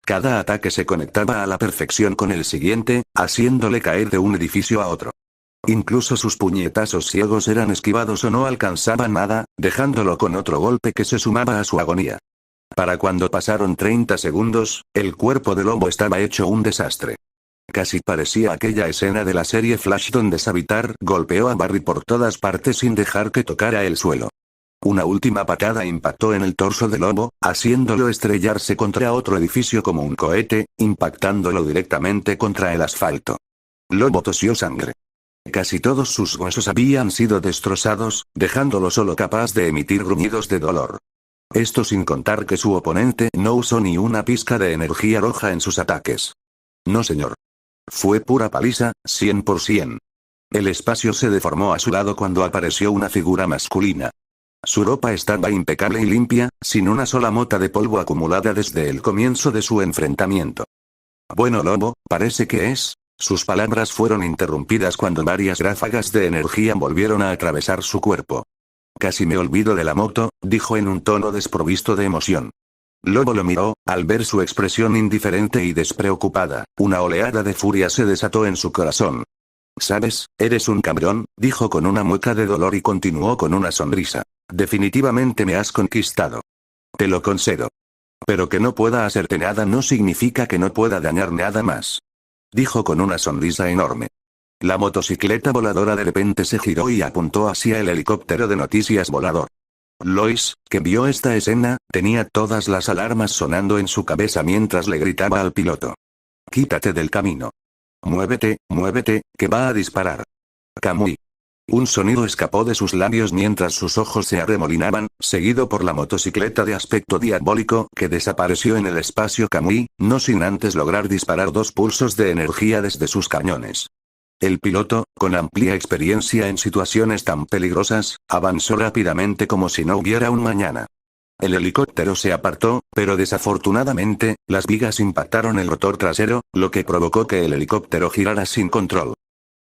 Cada ataque se conectaba a la perfección con el siguiente, haciéndole caer de un edificio a otro. Incluso sus puñetazos ciegos eran esquivados o no alcanzaban nada, dejándolo con otro golpe que se sumaba a su agonía. Para cuando pasaron 30 segundos, el cuerpo de Lobo estaba hecho un desastre. Casi parecía aquella escena de la serie Flash donde Savitar golpeó a Barry por todas partes sin dejar que tocara el suelo. Una última patada impactó en el torso de Lobo, haciéndolo estrellarse contra otro edificio como un cohete, impactándolo directamente contra el asfalto. Lobo tosió sangre. Casi todos sus huesos habían sido destrozados, dejándolo solo capaz de emitir gruñidos de dolor. Esto sin contar que su oponente no usó ni una pizca de energía roja en sus ataques. No señor. Fue pura paliza, 100%. El espacio se deformó a su lado cuando apareció una figura masculina. Su ropa estaba impecable y limpia, sin una sola mota de polvo acumulada desde el comienzo de su enfrentamiento. Bueno Lobo, parece que es. Sus palabras fueron interrumpidas cuando varias ráfagas de energía volvieron a atravesar su cuerpo. Casi me olvido de la moto, dijo en un tono desprovisto de emoción. Lobo lo miró, al ver su expresión indiferente y despreocupada, una oleada de furia se desató en su corazón. ¿Sabes? Eres un cabrón, dijo con una mueca de dolor y continuó con una sonrisa. Definitivamente me has conquistado. Te lo concedo. Pero que no pueda hacerte nada no significa que no pueda dañar nada más. Dijo con una sonrisa enorme. La motocicleta voladora de repente se giró y apuntó hacia el helicóptero de noticias volador. Lois, que vio esta escena, tenía todas las alarmas sonando en su cabeza mientras le gritaba al piloto. Quítate del camino. Muévete, muévete, que va a disparar. Kamui. Un sonido escapó de sus labios mientras sus ojos se arremolinaban, seguido por la motocicleta de aspecto diabólico que desapareció en el espacio Kamui, no sin antes lograr disparar 2 pulsos de energía desde sus cañones. El piloto, con amplia experiencia en situaciones tan peligrosas, avanzó rápidamente como si no hubiera un mañana. El helicóptero se apartó, pero desafortunadamente, las vigas impactaron el rotor trasero, lo que provocó que el helicóptero girara sin control.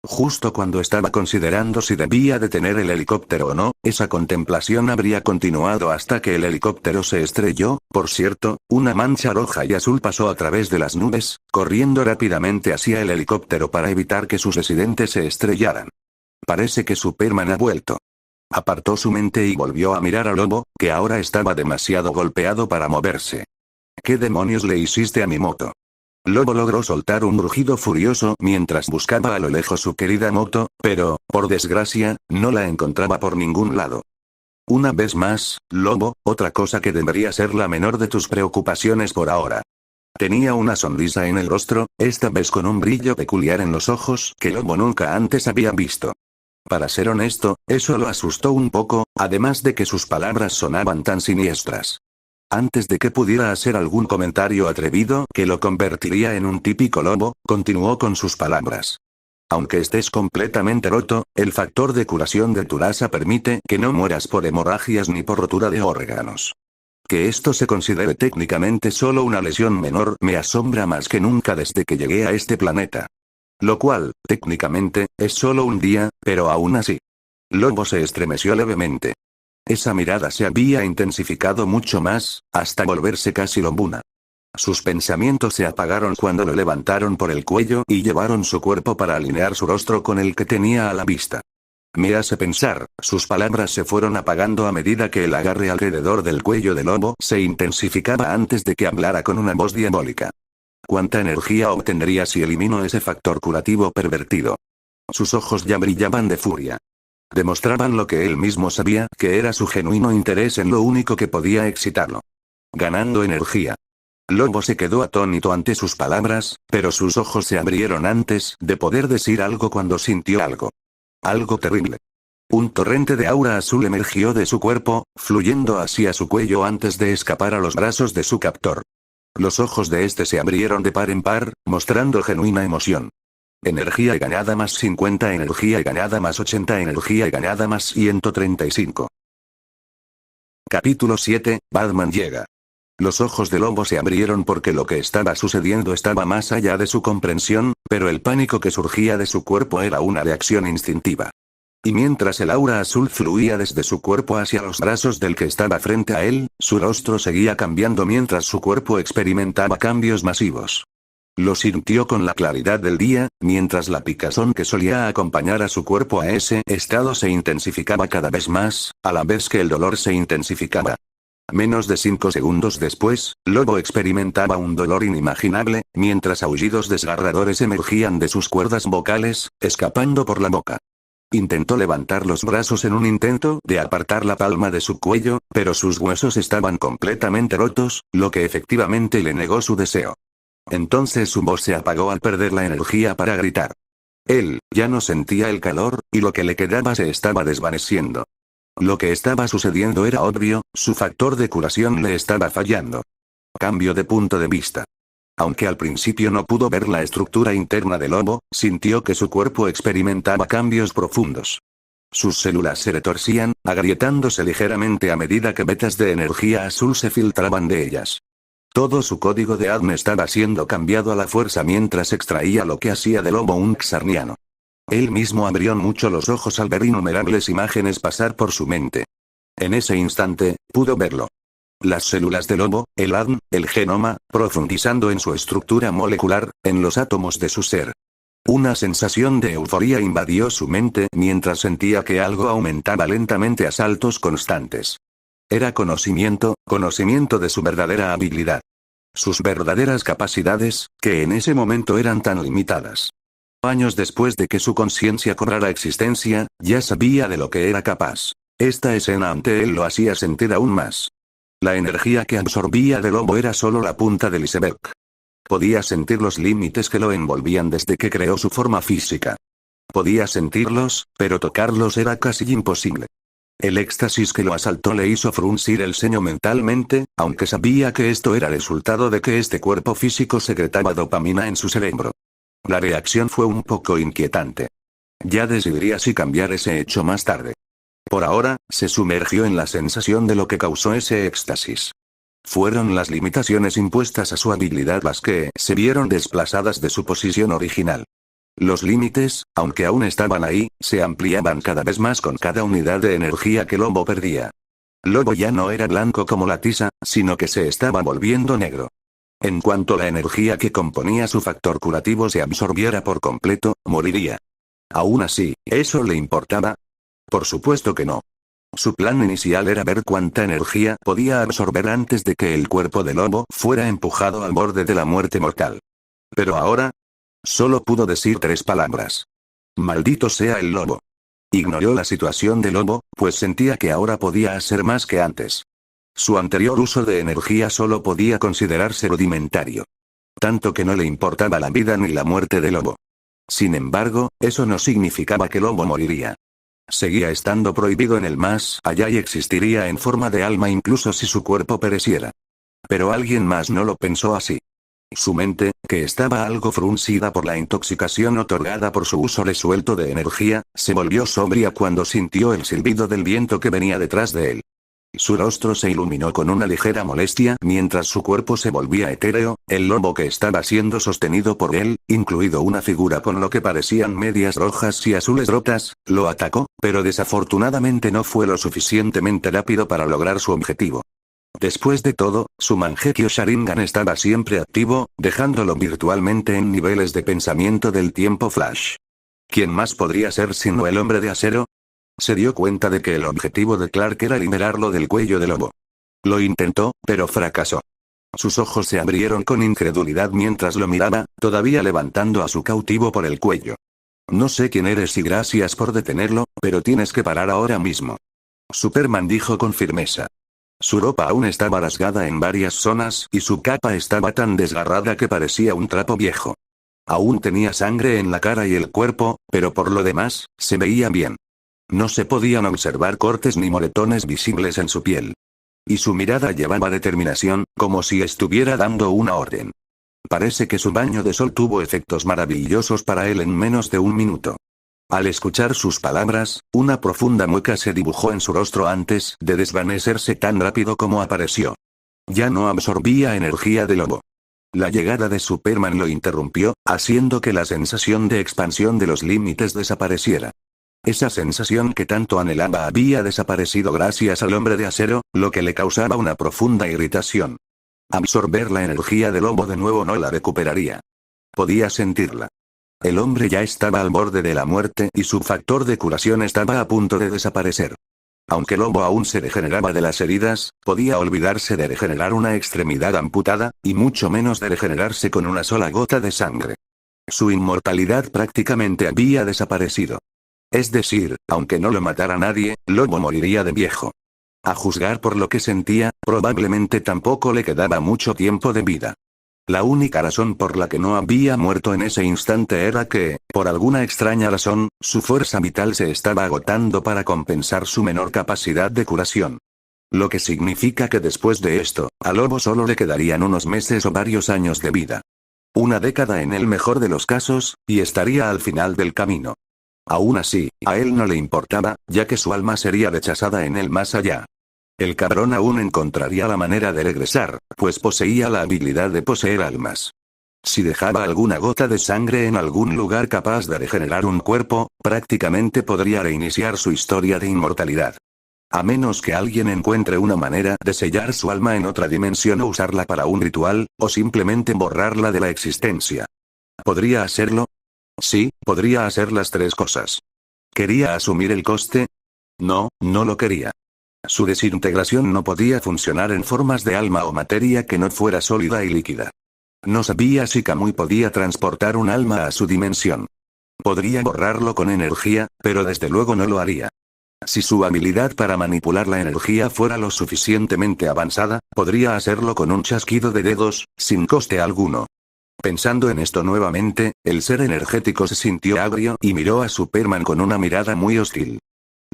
Justo cuando estaba considerando si debía detener el helicóptero o no, esa contemplación habría continuado hasta que el helicóptero se estrelló. Por cierto, una mancha roja y azul pasó a través de las nubes, corriendo rápidamente hacia el helicóptero para evitar que sus residentes se estrellaran. Parece que Superman ha vuelto. Apartó su mente y volvió a mirar a Lobo, que ahora estaba demasiado golpeado para moverse. ¿Qué demonios le hiciste a mi moto? Lobo logró soltar un rugido furioso mientras buscaba a lo lejos su querida moto, pero, por desgracia, no la encontraba por ningún lado. Una vez más, Lobo, otra cosa que debería ser la menor de tus preocupaciones por ahora. Tenía una sonrisa en el rostro, esta vez con un brillo peculiar en los ojos que Lobo nunca antes había visto. Para ser honesto, eso lo asustó un poco, además de que sus palabras sonaban tan siniestras. Antes de que pudiera hacer algún comentario atrevido que lo convertiría en un típico Lobo, continuó con sus palabras. Aunque estés completamente roto, el factor de curación de tu raza permite que no mueras por hemorragias ni por rotura de órganos. Que esto se considere técnicamente solo una lesión menor me asombra más que nunca desde que llegué a este planeta. Lo cual, técnicamente, es solo un día, pero aún así. Lobo se estremeció levemente. Esa mirada se había intensificado mucho más, hasta volverse casi lobuna. Sus pensamientos se apagaron cuando lo levantaron por el cuello y llevaron su cuerpo para alinear su rostro con el que tenía a la vista. Me hace pensar, sus palabras se fueron apagando a medida que el agarre alrededor del cuello de Lobo se intensificaba antes de que hablara con una voz diabólica. ¿Cuánta energía obtendría si elimino ese factor curativo pervertido? Sus ojos ya brillaban de furia. Demostraban lo que él mismo sabía, que era su genuino interés en lo único que podía excitarlo. Ganando energía. Lobo se quedó atónito ante sus palabras, pero sus ojos se abrieron antes de poder decir algo cuando sintió algo. Algo terrible. Un torrente de aura azul emergió de su cuerpo, fluyendo hacia su cuello antes de escapar a los brazos de su captor. Los ojos de este se abrieron de par en par, mostrando genuina emoción. Energía ganada más 50, energía ganada más 80, energía ganada más 135. Capítulo 7, Batman llega. Los ojos de Lobo se abrieron porque lo que estaba sucediendo estaba más allá de su comprensión, pero el pánico que surgía de su cuerpo era una reacción instintiva. Y mientras el aura azul fluía desde su cuerpo hacia los brazos del que estaba frente a él, su rostro seguía cambiando mientras su cuerpo experimentaba cambios masivos. Lo sintió con la claridad del día, mientras la picazón que solía acompañar a su cuerpo a ese estado se intensificaba cada vez más, a la vez que el dolor se intensificaba. Menos de 5 segundos después, Lobo experimentaba un dolor inimaginable, mientras aullidos desgarradores emergían de sus cuerdas vocales, escapando por la boca. Intentó levantar los brazos en un intento de apartar la palma de su cuello, pero sus huesos estaban completamente rotos, lo que efectivamente le negó su deseo. Entonces su voz se apagó al perder la energía para gritar. Él ya no sentía el calor, y lo que le quedaba se estaba desvaneciendo. Lo que estaba sucediendo era obvio, su factor de curación le estaba fallando. Cambio de punto de vista. Aunque al principio no pudo ver la estructura interna del Lobo, sintió que su cuerpo experimentaba cambios profundos. Sus células se retorcían, agrietándose ligeramente a medida que vetas de energía azul se filtraban de ellas. Todo su código de ADN estaba siendo cambiado a la fuerza mientras extraía lo que hacía de Lobo un xarniano. Él mismo abrió mucho los ojos al ver innumerables imágenes pasar por su mente. En ese instante, pudo verlo. Las células del Lobo, el ADN, el genoma, profundizando en su estructura molecular, en los átomos de su ser. Una sensación de euforía invadió su mente mientras sentía que algo aumentaba lentamente a saltos constantes. Era conocimiento de su verdadera habilidad. Sus verdaderas capacidades, que en ese momento eran tan limitadas. Años después de que su conciencia cobrara existencia, ya sabía de lo que era capaz. Esta escena ante él lo hacía sentir aún más. La energía que absorbía del Lobo era solo la punta del iceberg. Podía sentir los límites que lo envolvían desde que creó su forma física. Podía sentirlos, pero tocarlos era casi imposible. El éxtasis que lo asaltó le hizo fruncir el ceño mentalmente, aunque sabía que esto era resultado de que este cuerpo físico secretaba dopamina en su cerebro. La reacción fue un poco inquietante. Ya decidiría si cambiar ese hecho más tarde. Por ahora, se sumergió en la sensación de lo que causó ese éxtasis. Fueron las limitaciones impuestas a su habilidad las que se vieron desplazadas de su posición original. Los límites, aunque aún estaban ahí, se ampliaban cada vez más con cada unidad de energía que Lobo perdía. Lobo ya no era blanco como la tiza, sino que se estaba volviendo negro. En cuanto la energía que componía su factor curativo se absorbiera por completo, moriría. Aún así, ¿eso le importaba? Por supuesto que no. Su plan inicial era ver cuánta energía podía absorber antes de que el cuerpo de Lobo fuera empujado al borde de la muerte mortal. Pero ahora, solo pudo decir 3 palabras. Maldito sea el Lobo. Ignoró la situación de Lobo, pues sentía que ahora podía hacer más que antes. Su anterior uso de energía solo podía considerarse rudimentario. Tanto que no le importaba la vida ni la muerte de Lobo. Sin embargo, eso no significaba que Lobo moriría. Seguía estando prohibido en el más allá y existiría en forma de alma incluso si su cuerpo pereciera. Pero alguien más no lo pensó así. Su mente, que estaba algo fruncida por la intoxicación otorgada por su uso resuelto de energía, se volvió sobria cuando sintió el silbido del viento que venía detrás de él. Su rostro se iluminó con una ligera molestia mientras su cuerpo se volvía etéreo, el Lobo que estaba siendo sostenido por él, incluido una figura con lo que parecían medias rojas y azules rotas, lo atacó, pero desafortunadamente no fue lo suficientemente rápido para lograr su objetivo. Después de todo, su Mangekyo Sharingan estaba siempre activo, dejándolo virtualmente en niveles de pensamiento del tiempo flash. ¿Quién más podría ser sino el hombre de acero? Se dio cuenta de que el objetivo de Clark era liberarlo del cuello del Lobo. Lo intentó, pero fracasó. Sus ojos se abrieron con incredulidad mientras lo miraba, todavía levantando a su cautivo por el cuello. No sé quién eres y gracias por detenerlo, pero tienes que parar ahora mismo. Superman dijo con firmeza. Su ropa aún estaba rasgada en varias zonas y su capa estaba tan desgarrada que parecía un trapo viejo. Aún tenía sangre en la cara y el cuerpo, pero por lo demás, se veía bien. No se podían observar cortes ni moretones visibles en su piel. Y su mirada llevaba determinación, como si estuviera dando una orden. Parece que su baño de sol tuvo efectos maravillosos para él en menos de un minuto. Al escuchar sus palabras, una profunda mueca se dibujó en su rostro antes de desvanecerse tan rápido como apareció. Ya no absorbía energía de lobo. La llegada de Superman lo interrumpió, haciendo que la sensación de expansión de los límites desapareciera. Esa sensación que tanto anhelaba había desaparecido gracias al hombre de acero, lo que le causaba una profunda irritación. Absorber la energía del lobo de nuevo no la recuperaría. Podía sentirla. El hombre ya estaba al borde de la muerte y su factor de curación estaba a punto de desaparecer. Aunque Lobo aún se regeneraba de las heridas, podía olvidarse de regenerar una extremidad amputada, y mucho menos de regenerarse con una sola gota de sangre. Su inmortalidad prácticamente había desaparecido. Es decir, aunque no lo matara nadie, Lobo moriría de viejo. A juzgar por lo que sentía, probablemente tampoco le quedaba mucho tiempo de vida. La única razón por la que no había muerto en ese instante era que, por alguna extraña razón, su fuerza vital se estaba agotando para compensar su menor capacidad de curación. Lo que significa que después de esto, a Lobo solo le quedarían unos meses o varios años de vida. Una década en el mejor de los casos, y estaría al final del camino. Aún así, a él no le importaba, ya que su alma sería rechazada en el más allá. El cabrón aún encontraría la manera de regresar, pues poseía la habilidad de poseer almas. Si dejaba alguna gota de sangre en algún lugar capaz de regenerar un cuerpo, prácticamente podría reiniciar su historia de inmortalidad. A menos que alguien encuentre una manera de sellar su alma en otra dimensión o usarla para un ritual, o simplemente borrarla de la existencia. ¿Podría hacerlo? Sí, podría hacer las tres cosas. ¿Quería asumir el coste? No, no lo quería. Su desintegración no podía funcionar en formas de alma o materia que no fuera sólida y líquida. No sabía si Kamui podía transportar un alma a su dimensión. Podría borrarlo con energía, pero desde luego no lo haría. Si su habilidad para manipular la energía fuera lo suficientemente avanzada, podría hacerlo con un chasquido de dedos, sin coste alguno. Pensando en esto nuevamente, el ser energético se sintió agrio y miró a Superman con una mirada muy hostil.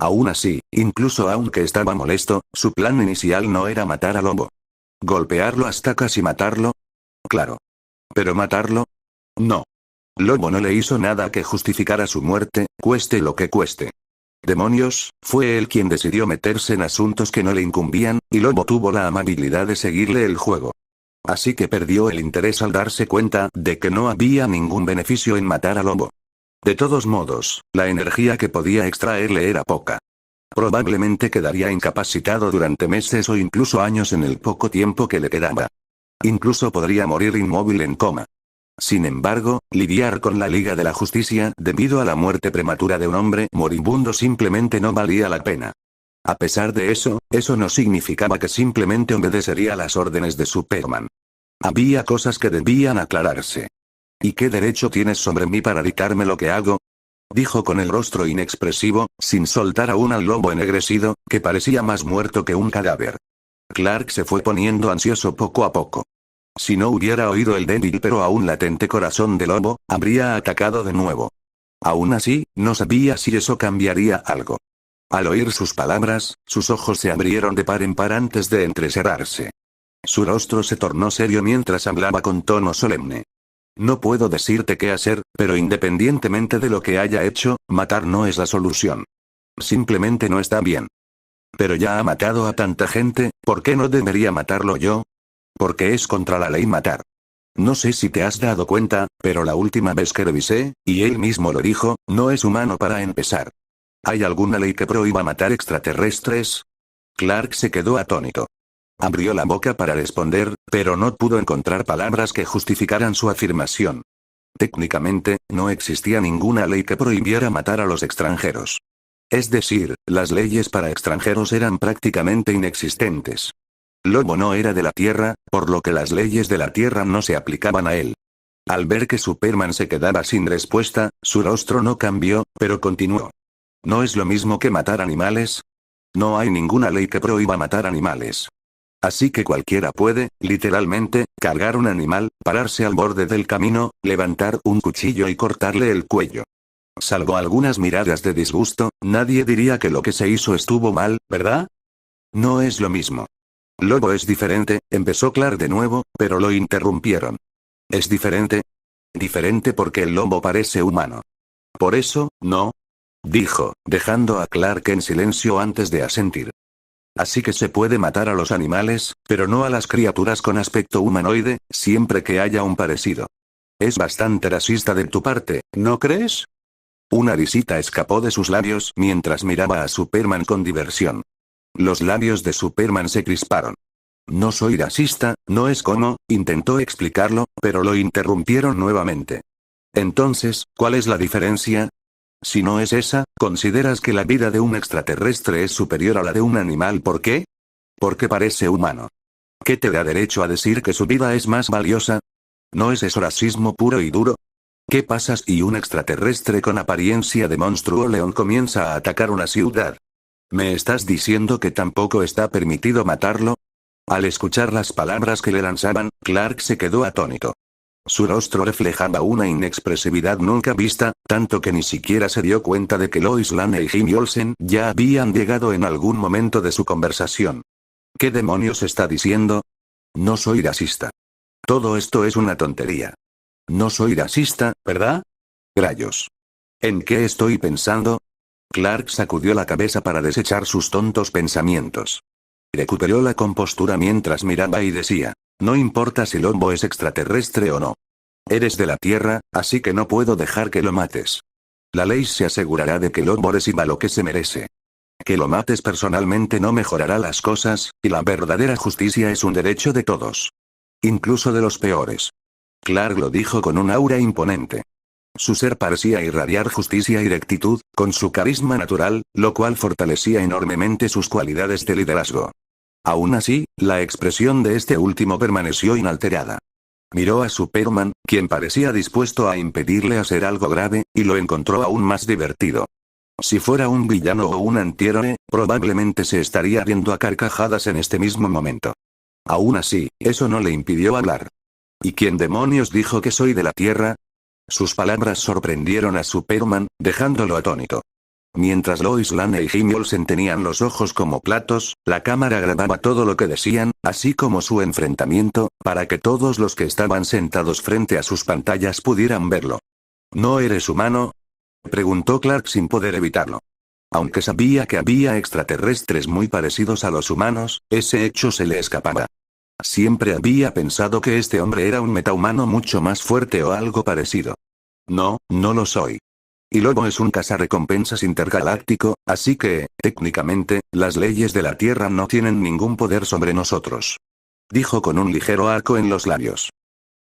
Aún así, incluso aunque estaba molesto, su plan inicial no era matar a Lobo. ¿Golpearlo hasta casi matarlo? Claro. ¿Pero matarlo? No. Lobo no le hizo nada que justificara su muerte, cueste lo que cueste. Demonios, fue él quien decidió meterse en asuntos que no le incumbían, y Lobo tuvo la amabilidad de seguirle el juego. Así que perdió el interés al darse cuenta de que no había ningún beneficio en matar a Lobo. De todos modos, la energía que podía extraerle era poca. Probablemente quedaría incapacitado durante meses o incluso años en el poco tiempo que le quedaba. Incluso podría morir inmóvil en coma. Sin embargo, lidiar con la Liga de la Justicia debido a la muerte prematura de un hombre moribundo simplemente no valía la pena. A pesar de eso, eso no significaba que simplemente obedecería las órdenes de Superman. Había cosas que debían aclararse. ¿Y qué derecho tienes sobre mí para dictarme lo que hago? Dijo con el rostro inexpresivo, sin soltar aún al lobo ennegrecido, que parecía más muerto que un cadáver. Clark se fue poniendo ansioso poco a poco. Si no hubiera oído el débil pero aún latente corazón del lobo, habría atacado de nuevo. Aún así, no sabía si eso cambiaría algo. Al oír sus palabras, sus ojos se abrieron de par en par antes de entrecerrarse. Su rostro se tornó serio mientras hablaba con tono solemne. No puedo decirte qué hacer, pero independientemente de lo que haya hecho, matar no es la solución. Simplemente no está bien. Pero ya ha matado a tanta gente, ¿por qué no debería matarlo yo? Porque es contra la ley matar. No sé si te has dado cuenta, pero la última vez que revisé, y él mismo lo dijo, no es humano para empezar. ¿Hay alguna ley que prohíba matar extraterrestres? Clark se quedó atónito. Abrió la boca para responder, pero no pudo encontrar palabras que justificaran su afirmación. Técnicamente, no existía ninguna ley que prohibiera matar a los extranjeros. Es decir, las leyes para extranjeros eran prácticamente inexistentes. Lobo no era de la Tierra, por lo que las leyes de la Tierra no se aplicaban a él. Al ver que Superman se quedaba sin respuesta, su rostro no cambió, pero continuó. ¿No es lo mismo que matar animales? No hay ninguna ley que prohíba matar animales. Así que cualquiera puede, literalmente, cargar un animal, pararse al borde del camino, levantar un cuchillo y cortarle el cuello. Salvo algunas miradas de disgusto, nadie diría que lo que se hizo estuvo mal, ¿verdad? No es lo mismo. Lobo es diferente, empezó Clark de nuevo, pero lo interrumpieron. ¿Es diferente? Diferente porque el lobo parece humano. Por eso, no, dijo, dejando a Clark en silencio antes de asentir. Así que se puede matar a los animales, pero no a las criaturas con aspecto humanoide, siempre que haya un parecido. Es bastante racista de tu parte, ¿no crees? Una risita escapó de sus labios mientras miraba a Superman con diversión. Los labios de Superman se crisparon. No soy racista, no es como, intentó explicarlo, pero lo interrumpieron nuevamente. Entonces, ¿cuál es la diferencia? Si no es esa, ¿consideras que la vida de un extraterrestre es superior a la de un animal? ¿Por qué? Porque parece humano. ¿Qué te da derecho a decir que su vida es más valiosa? ¿No es eso racismo puro y duro? ¿Qué pasa si un extraterrestre con apariencia de monstruo león comienza a atacar una ciudad? ¿Me estás diciendo que tampoco está permitido matarlo? Al escuchar las palabras que le lanzaban, Clark se quedó atónito. Su rostro reflejaba una inexpresividad nunca vista, tanto que ni siquiera se dio cuenta de que Lois Lane y Jimmy Olsen ya habían llegado en algún momento de su conversación. ¿Qué demonios está diciendo? No soy racista. Todo esto es una tontería. No soy racista, ¿verdad? Rayos. ¿En qué estoy pensando? Clark sacudió la cabeza para desechar sus tontos pensamientos. Recuperó la compostura mientras miraba y decía, no importa si Lobo es extraterrestre o no. Eres de la Tierra, así que no puedo dejar que lo mates. La ley se asegurará de que Lobo reciba lo que se merece. Que lo mates personalmente no mejorará las cosas, y la verdadera justicia es un derecho de todos. Incluso de los peores. Clark lo dijo con un aura imponente. Su ser parecía irradiar justicia y rectitud, con su carisma natural, lo cual fortalecía enormemente sus cualidades de liderazgo. Aún así, la expresión de este último permaneció inalterada. Miró a Superman, quien parecía dispuesto a impedirle hacer algo grave, y lo encontró aún más divertido. Si fuera un villano o un antihéroe, probablemente se estaría riendo a carcajadas en este mismo momento. Aún así, eso no le impidió hablar. ¿Y quién demonios dijo que soy de la Tierra? Sus palabras sorprendieron a Superman, dejándolo atónito. Mientras Lois Lane y Jimmy Olsen tenían los ojos como platos, la cámara grababa todo lo que decían, así como su enfrentamiento, para que todos los que estaban sentados frente a sus pantallas pudieran verlo. ¿No eres humano? Preguntó Clark sin poder evitarlo. Aunque sabía que había extraterrestres muy parecidos a los humanos, ese hecho se le escapaba. Siempre había pensado que este hombre era un metahumano mucho más fuerte o algo parecido. No, no lo soy. Y Lobo es un cazarrecompensas intergaláctico, así que, técnicamente, las leyes de la Tierra no tienen ningún poder sobre nosotros. Dijo con un ligero arco en los labios.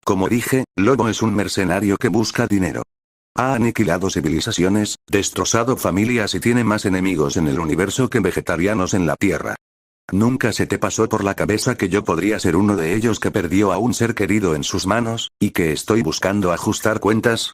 Como dije, Lobo es un mercenario que busca dinero. Ha aniquilado civilizaciones, destrozado familias y tiene más enemigos en el universo que vegetarianos en la Tierra. ¿Nunca se te pasó por la cabeza que yo podría ser uno de ellos que perdió a un ser querido en sus manos, y que estoy buscando ajustar cuentas?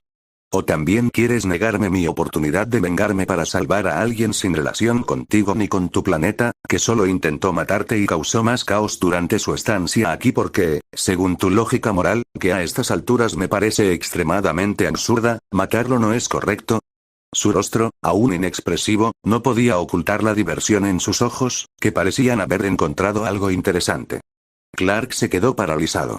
¿O también quieres negarme mi oportunidad de vengarme para salvar a alguien sin relación contigo ni con tu planeta, que solo intentó matarte y causó más caos durante su estancia aquí porque, según tu lógica moral, que a estas alturas me parece extremadamente absurda, matarlo no es correcto? Su rostro, aún inexpresivo, no podía ocultar la diversión en sus ojos, que parecían haber encontrado algo interesante. Clark se quedó paralizado.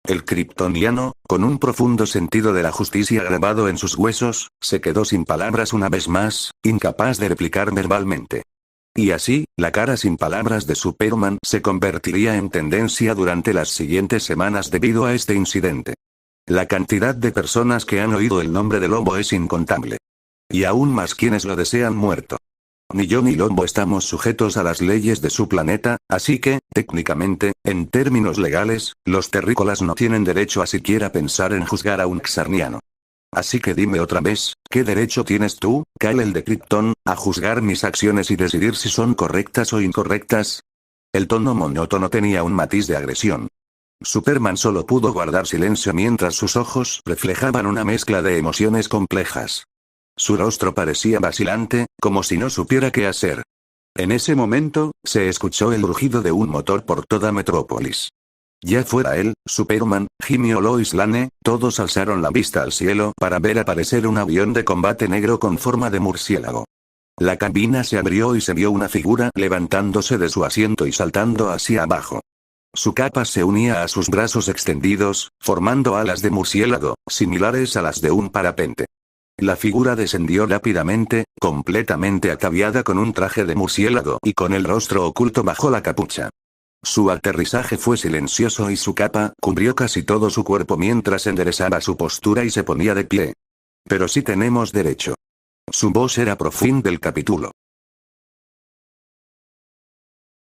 El kryptoniano, con un profundo sentido de la justicia grabado en sus huesos, se quedó sin palabras una vez más, incapaz de replicar verbalmente. Y así, la cara sin palabras de Superman se convertiría en tendencia durante las siguientes semanas debido a este incidente. La cantidad de personas que han oído el nombre de Lobo es incontable. Y aún más quienes lo desean muerto. Ni yo ni Lobo estamos sujetos a las leyes de su planeta, así que, técnicamente, en términos legales, los terrícolas no tienen derecho a siquiera pensar en juzgar a un xarniano. Así que dime otra vez, ¿qué derecho tienes tú, Kal-El de Krypton, a juzgar mis acciones y decidir si son correctas o incorrectas? El tono monótono tenía un matiz de agresión. Superman solo pudo guardar silencio mientras sus ojos reflejaban una mezcla de emociones complejas. Su rostro parecía vacilante, como si no supiera qué hacer. En ese momento, se escuchó el rugido de un motor por toda Metrópolis. Ya fuera él, Superman, Jimmy o Lois Lane, todos alzaron la vista al cielo para ver aparecer un avión de combate negro con forma de murciélago. La cabina se abrió y se vio una figura levantándose de su asiento y saltando hacia abajo. Su capa se unía a sus brazos extendidos, formando alas de murciélago, similares a las de un parapente. La figura descendió rápidamente, completamente ataviada con un traje de murciélago y con el rostro oculto bajo la capucha. Su aterrizaje fue silencioso y su capa cubrió casi todo su cuerpo mientras enderezaba su postura y se ponía de pie. Pero sí tenemos derecho. Su voz era profunda del capítulo.